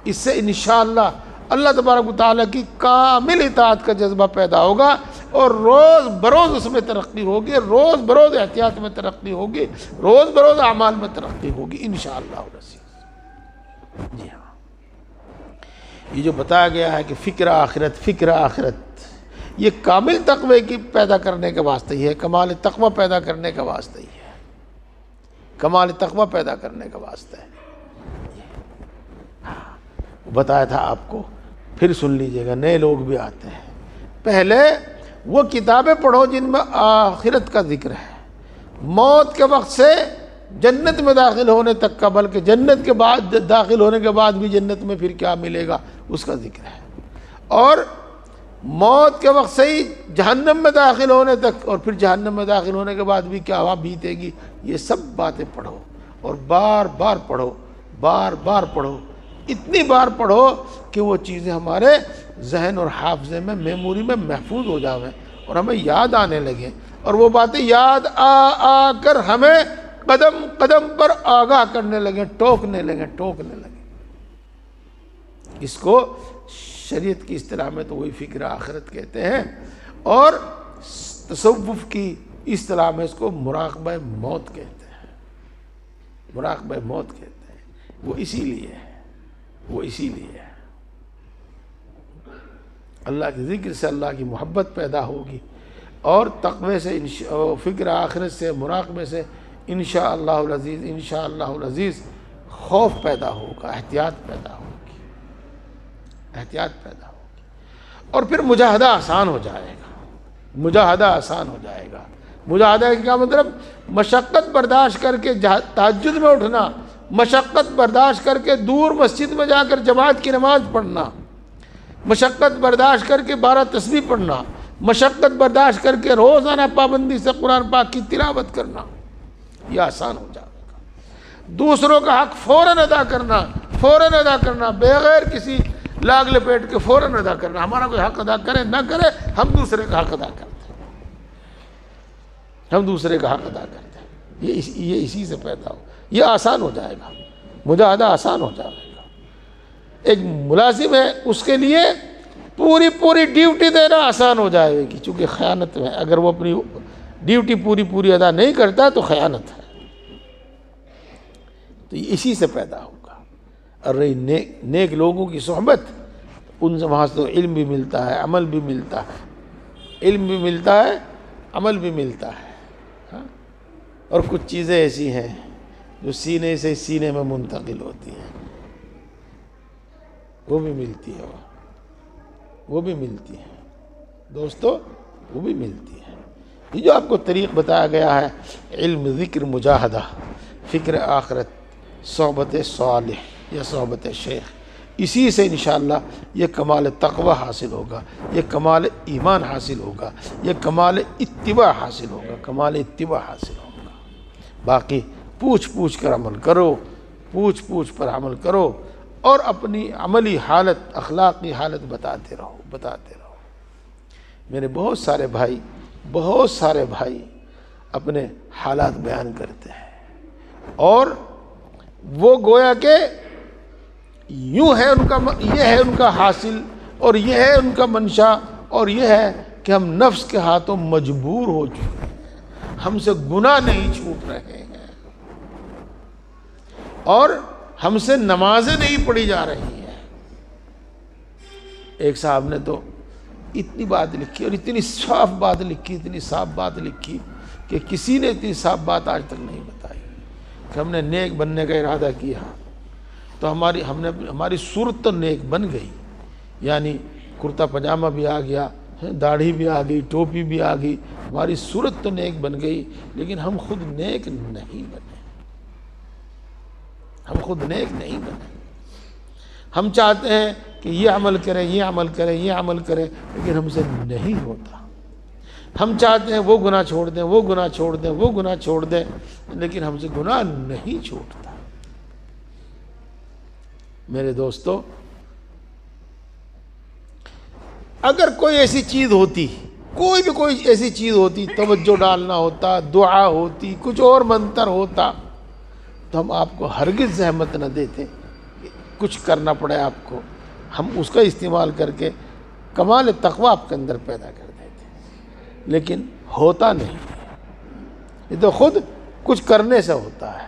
اس سے انشاءاللہ اللہ تبارک و تعالیٰ کی کامل اطاعت کا جذبہ پیدا ہوگا اور روز بروز اس میں ترقی ہوگی، روز بروز احتیاط میں ترقی ہوگی، روز بروز اعمال میں ترقی ہوگی انشاءاللہ العزیز۔ جی ہاں، یہ جو بتایا گیا ہے کہ فکر آخرت، یہ کامل تقوی کی پیدا کرنے کے واسطے ہی ہے، کمال تقوی پیدا کرنے کا واسطہ ہی ہے، کمال تقوی پیدا کرنے کا واسطہ ہے۔ بتایا تھا آپ کو، پھر سن لیجئے گا، نئے لوگ بھی آتے ہیں۔ پہلے وہ کتابیں پڑھو جن میں آخرت کا ذکر ہے، موت کے وقت سے جنت میں داخل ہونے تک کا، بلکہ جنت کے بعد داخل ہونے کے بعد بھی جنت میں پھر کیا ملے گا اس کا ذکر ہے، اور موت کے وقت سے ہی جہنم میں داخل ہونے تک اور پھر جہنم میں داخل ہونے کے بعد بھی کیا ہوا بیتے گی، یہ سب باتیں پڑھو اور بار بار پڑھو، بار بار پڑھو، اتنی بار پڑھو کہ وہ چیزیں ہمارے ذہن اور حافظے میں، میموری میں محفوظ ہو جاویں اور ہمیں یاد آنے لگیں، اور وہ باتیں یاد آ کر ہمیں قدم قدم پر آگاہ کرنے لگیں، ٹوکنے لگیں۔ اس کو شریعت کی اصطلاح میں تو وہی فکر آخرت کہتے ہیں، اور تصوف کی اصطلاح میں اس کو مراقبہ موت کہتے ہیں، مراقبہ موت کہتے ہیں۔ وہ اسی لیے ہے اللہ کے ذکر سے اللہ کی محبت پیدا ہوگی، اور تقوی سے فکر آخرت سے، مراقبے سے انشاءاللہ العزیز خوف پیدا ہوگا، احتیاط پیدا ہوگی، اور پھر مجاہدہ آسان ہو جائے گا، مجاہدہ کا کیا مطلب؟ مشقت برداشت کر کے تہجد میں اٹھنا، مشقت برداشت کر کے دور مسجد میں جا کر جماعت کی نماز پڑھنا، مشقت برداشت کر کے 12 تسبیح پڑھنا، مشقت برداشت کر کے روزانہ پابندی سے قرآن پاک کی تلاوت کرنا، یہ آسان ہو جائے گا۔ دوسروں کا حق فوراً ادا کرنا، بغیر کسی لاگ لپیٹ کے فوراً ادا کرنا۔ ہمارا کوئی حق ادا کرے نہ کرے، ہم دوسرے کا حق ادا کرتے ہیں، یہ اسی سے پیدا ہو، یہ آسان ہو جائے گا، مجاہدہ آسان ہو جائے گا۔ ایک ملازم ہے، اس کے لیے پوری ڈیوٹی دینا آسان ہو جائے گی، چونکہ خیانت میں اگر وہ اپنی ڈیوٹی پوری ادا نہیں کرتا تو خیانت ہے، تو یہ اسی سے پیدا ہوگا۔ اور رہی نیک لوگوں کی صحبت، ان سے وہاں سے تو علم بھی ملتا ہے، عمل بھی ملتا ہے، اور کچھ چیزیں ایسی ہیں جو سینے سے سینے میں منتقل ہوتی ہیں، وہ بھی ملتی ہے دوستو، وہ بھی ملتی ہے۔ یہ جو آپ کو طریق بتایا گیا ہے، علم، ذکر، مجاہدہ، فکر آخرت، صحبت صالح یا صحبت شیخ، اسی سے انشاءاللہ یہ کمال تقوی حاصل ہوگا، یہ کمال ایمان حاصل ہوگا، یہ کمال اتباع حاصل ہوگا۔ باقی پوچھ کر عمل کرو، پوچھ پر عمل کرو، اور اپنی عملی حالت، اخلاقی حالت بتاتے رہو۔ میرے بہت سارے بھائی اپنے حالات بیان کرتے ہیں، اور وہ گویا کہ یوں ہے یہ ہے ان کا حاصل، اور یہ ہے ان کا منشا، اور یہ ہے کہ ہم نفس کے ہاتھوں مجبور ہو چکے ہیں، ہم سے گناہ نہیں چھوٹ رہے ہیں، اور ہم سے نمازیں نہیں پڑھی جا رہی ہیں۔ ایک صاحب نے تو اتنی بات لکھی، اور اتنی صاف بات لکھی کہ کسی نے اتنی صاف بات آج تک نہیں بتائی، کہ ہم نے نیک بننے کا ارادہ کیا تو ہماری صورت تو نیک بن گئی، یعنی کرتا پجامہ بھی آ گیا، داڑھی بھی آ گئی، ٹوپی بھی آ گئی، ہماری صورت تو نیک بن گئی، لیکن ہم خود نیک نہیں بنے۔ ہم چاہتے ہیں کہ یہ عمل کریں، لیکن ہم سے نہیں ہوتا۔ ہم چاہتے ہیں وہ گناہ چھوڑ دیں، لیکن ہم سے گناہ نہیں چھوٹتا۔ میرے دوستو، اگر کوئی ایسی چیز ہوتی، کوئی ایسی چیز ہوتی، توجہ ڈالنا ہوتا، دعا ہوتی، کچھ اور منتر ہوتا، تو ہم آپ کو ہرگز زحمت نہ دیتے کہ کچھ کرنا پڑے آپ کو، ہم اس کا استعمال کر کے کمال تقوی آپ کے اندر پیدا کر دیتے، لیکن ہوتا نہیں۔ یہ تو خود کچھ کرنے سے ہوتا ہے،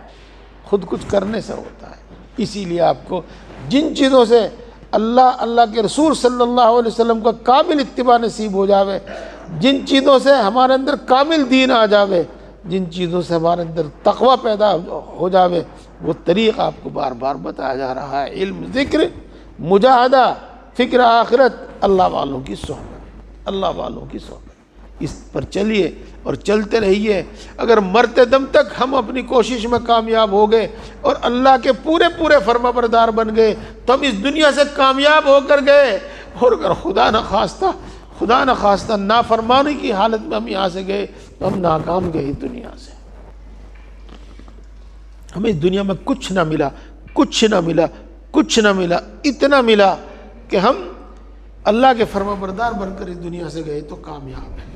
اسی لیے آپ کو جن چیزوں سے اللہ کے رسول صلی اللہ علیہ وسلم کا کامل اتباع نصیب ہو جاوے، جن چیزوں سے ہمارے اندر کامل دین آ جاوے، جن چیزوں سے ہمارے اندر تقوی پیدا ہو جاوے، وہ طریق آپ کو بار بار بتایا جا رہا ہے۔ علم، ذکر، مجاہدہ، فکر آخرت، اللہ والوں کی صحبت، اس پر چلیے اور چلتے رہیے۔ اگر مرتے دم تک ہم اپنی کوشش میں کامیاب ہو گئے اور اللہ کے پورے فرما بردار بن گئے تو ہم اس دنیا سے کامیاب ہو کر گئے، اور اگر خدا نہ خواستہ نافرمانی کی حالت میں ہم یہاں سے گئے تو ہم ناکام گئے دنیا سے۔ ہمیں اس دنیا میں کچھ نہ ملا، کچھ نہ ملا، کچھ نہ ملا، اتنا ملا کہ ہم اللہ کے فرما بردار بن کر اس دنیا سے گئے تو کامیاب ہیں،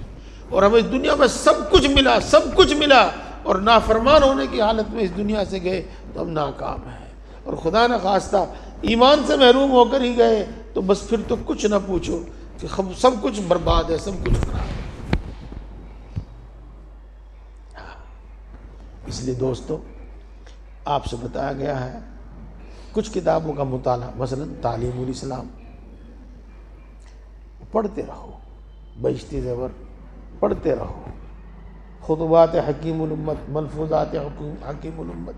اور ہمیں اس دنیا میں سب کچھ ملا، سب کچھ ملا، اور نافرمان ہونے کی حالت میں اس دنیا سے گئے تو ہم ناکام ہیں، اور خدا نہ خواستہ ایمان سے محروم ہو کر ہی گئے تو بس پھر تو کچھ نہ پوچھو کہ سب کچھ برباد ہے، سب کچھ خراب ہے۔ اس لیے دوستو، آپ سے بتایا گیا ہے کچھ کتابوں کا مطالعہ، مثلا تعلیم الاسلام پڑھتے رہو، بہشتی زیور پڑھتے رہو، خطبات حکیم الامت، ملفوظات حکیم الامت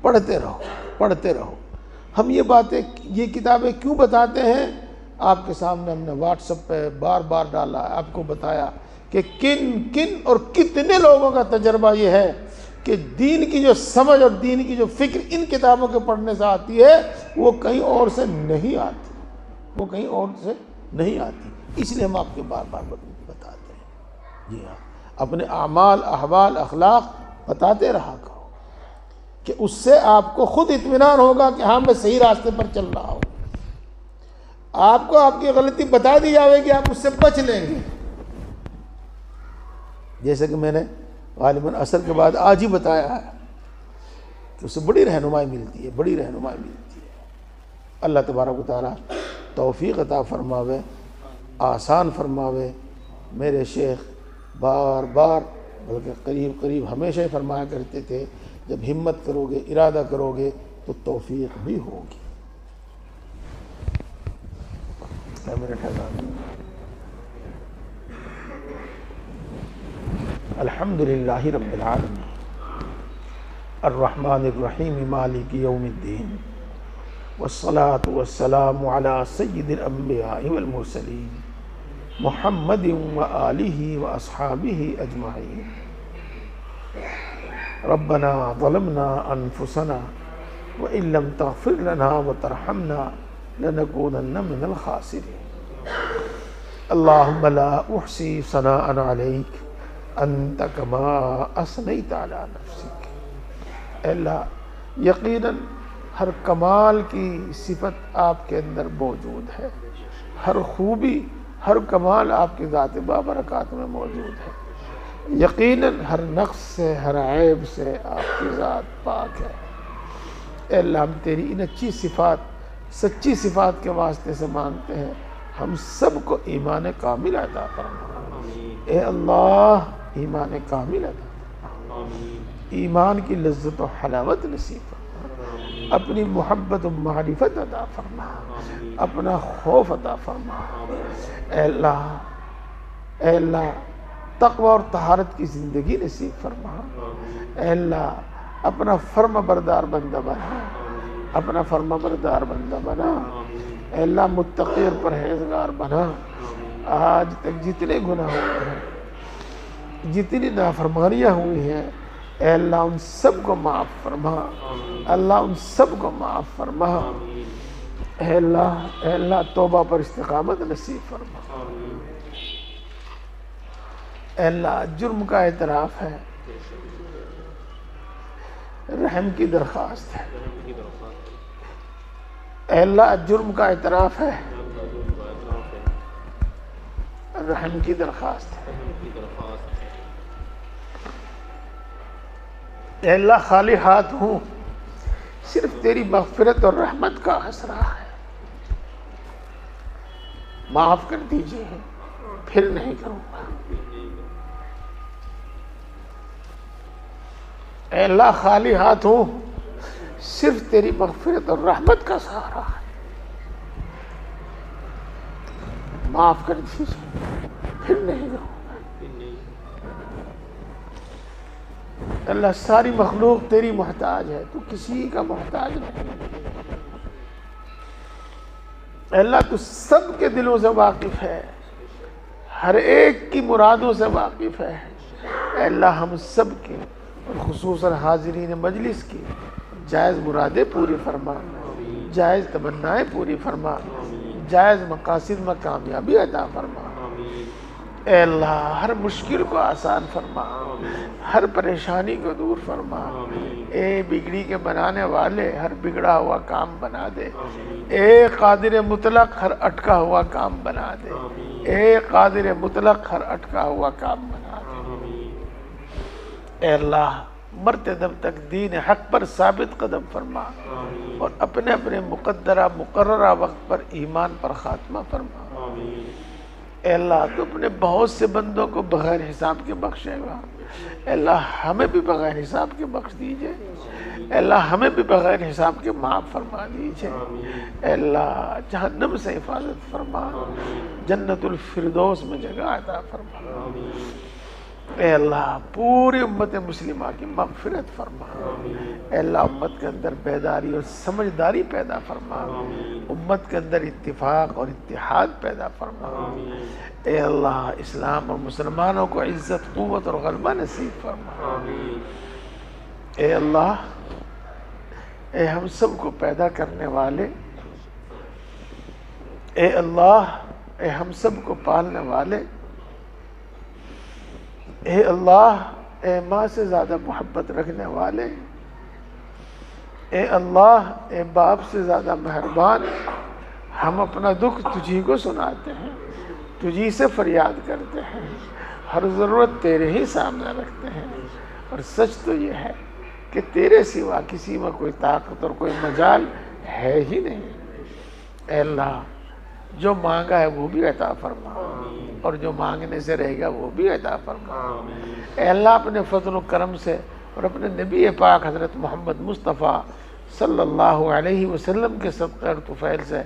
پڑھتے رہو، پڑھتے رہو۔ ہم یہ باتیں، یہ کتابیں کیوں بتاتے ہیں؟ آپ کے سامنے ہم نے واٹس ایپ پہ بار بار ڈالا ہے، آپ کو بتایا کہ کن اور کتنے لوگوں کا تجربہ یہ ہے کہ دین کی جو سمجھ اور دین کی جو فکر ان کتابوں کے پڑھنے سے آتی ہے وہ کہیں اور سے نہیں آتی، وہ کہیں اور سے نہیں آتی۔ اس لیے ہم آپ کے بار بار بتاتے ہیں۔ جی ہاں، اپنے اعمال، احوال، اخلاق بتاتے رہا کرو کہ اس سے آپ کو خود اطمینان ہوگا کہ ہاں میں صحیح راستے پر چل رہا ہوں۔ آپ کو آپ کی غلطی بتا دی جائے گی، آپ اس سے بچ لیں گے۔ جیسے کہ میں نے غالباً عصر کے بعد آج ہی بتایا ہے کہ اس سے بڑی رہنمائی ملتی ہے، بڑی رہنمائی ملتی ہے۔ اللہ تبارک و تعالیٰ توفیق عطا فرماوے، آسان فرماوے۔ میرے شیخ بار بار بلکہ قریب ہمیشہ ہی فرمایا کرتے تھے، جب ہمت کرو گے، ارادہ کرو گے تو توفیق بھی ہوگی۔ الحمدللہ رب العالمین الرحمن الرحیم مالک یوم الدین والصلاة والسلام علی سید الانبیاء والمرسلین محمد وآلہ واصحابہ اجمعین۔ ربنا ظلمنا انفسنا وإن لم تغفر لنا وترحمنا لنكونن من الخاسرين۔ اللهم لا أحصي ثناء عليك انت كما اثنيت على نفسك۔ اے اللہ، یقیناً ہر کمال کی صفت آپ کے اندر موجود ہے، ہر خوبی، ہر کمال آپ کی ذات بابرکات میں موجود ہے۔ یقیناً ہر نقص سے، ہر عیب سے آپ کی ذات پاک ہے۔ اے اللہ، ہم تیری ان اچھی صفات، سچی صفات کے واسطے سے مانگتے ہیں، ہم سب کو ایمان کامل عطا فرما۔ اے اللہ، ایمان کامل عطا فرما، ایمان کی لذت و حلاوت نصیب فرما، اپنی محبت و معرفت عطا فرما، اپنا خوف عطا فرما۔ اے اللہ، اے اللہ، تقوی اور طہارت کی زندگی نصیب فرما۔ اے اللہ، اپنا فرما بردار بندہ بنا، اپنا فرما بردار بندہ بنا۔ اے اللہ، متقی اور پرہیزگار بنا۔ آج تک جتنے گناہ ہوئے ہیں، جتنی نافرمانیاں ہوئی ہیں، اے اللہ ان سب کو معاف فرما، اللہ ان سب کو معاف فرما۔ اے اللہ توبہ پر استقامت نصیب فرما۔ اے اللہ، جرم کا اعتراف ہے، رحم کی درخواست ہے۔ اے اللہ، جرم کا اعتراف ہے، رحم کی درخواست ہے۔ اے اللہ، خالی ہاتھ ہوں، صرف تیری مغفرت اور رحمت کا آسرا ہے، معاف کر دیجئے، پھر نہیں کروں گا۔ اے اللہ، خالی ہاتھ ہوں، صرف تیری مغفرت اور رحمت کا سہارا ہے، معاف کر دیجئے، پھر نہیں کروں گا۔ اللہ، ساری مخلوق تیری محتاج ہے، تو کسی کا محتاج نہیں۔ اے اللہ، تو سب کے دلوں سے واقف ہے، ہر ایک کی مرادوں سے واقف ہے۔ اے اللہ، ہم سب کی اور خصوصاً حاضرین مجلس کی جائز مرادیں پوری فرما، جائز تمنائیں پوری فرما، جائز مقاصد میں کامیابی عطا فرما۔ اے اللہ ہر مشکل کو آسان فرما، ہر پریشانی کو دور فرما، اے بگڑی کے بنانے والے ہر بگڑا ہوا کام بنا دے، اے قادر مطلق ہر اٹکا ہوا کام بنا دے، اے قادر مطلق ہر اٹکا ہوا کام بنا دے۔ اے اللہ مرتے دم تک دین حق پر ثابت قدم فرما اور اپنے اپنے مقدرہ مقررہ وقت پر ایمان پر خاتمہ فرما۔ اے اللہ تو اپنے بہت سے بندوں کو بغیر حساب کے بخشے گا، اے اللہ ہمیں بھی بغیر حساب کے بخش دیجئے، اے اللہ ہمیں بھی بغیر حساب کے معاف فرما دیجئے، اے اللہ جہنم سے حفاظت فرما، جنت الفردوس میں جگہ عطا فرما۔ اے اللہ پوری امت مسلمہ کی مغفرت فرما، اے اللہ امت کے اندر بیداری اور سمجھداری پیدا فرما، امت کے اندر اتفاق اور اتحاد پیدا فرما۔ اے اللہ اسلام اور مسلمانوں کو عزت قوت اور غلبہ نصیب فرما۔ اے اللہ اے ہم سب کو پیدا کرنے والے، اے اللہ اے ہم سب کو پالنے والے، اے اللہ اے ماں سے زیادہ محبت رکھنے والے، اے اللہ اے باپ سے زیادہ مہربان، ہم اپنا دکھ تجھی کو سناتے ہیں، تجھی سے فریاد کرتے ہیں، ہر ضرورت تیرے ہی سامنے رکھتے ہیں، اور سچ تو یہ ہے کہ تیرے سوا کسی میں کوئی طاقت اور کوئی مجال ہے ہی نہیں۔ اے اللہ جو مانگا ہے وہ بھی عطا فرما، اور جو مانگنے سے رہے گا وہ بھی عطا فرما۔ اے اللہ اپنے فضل و کرم سے اور اپنے نبی پاک حضرت محمد مصطفیٰ صلی اللہ علیہ وسلم کے صدقہ اور طفیل سے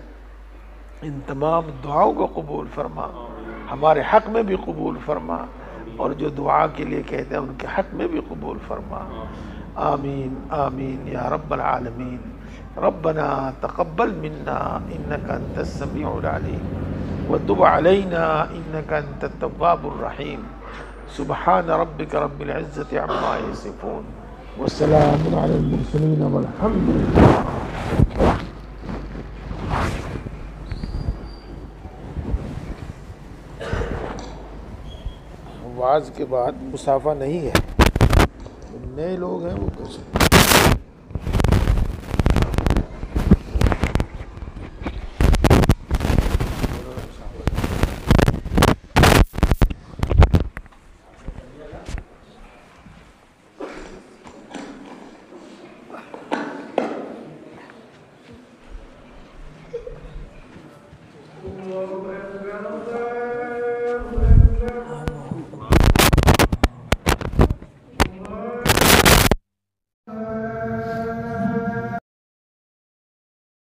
ان تمام دعاؤں کو قبول فرما، ہمارے حق میں بھی قبول فرما، اور جو دعا کے لیے کہتے ہیں ان کے حق میں بھی قبول فرما۔ آمین آمین یا رب العالمین۔ ربنا تقبل منا انك انت السميع العليم وتب علينا انك انت التواب الرحيم۔ سبحان ربك رب العزة عما يصفون والسلام على المرسلين والحمد لله۔ واز کے بعد مسافہ نہیں ہے، نئے لوگ ہیں وہ کر سکتے ہیں۔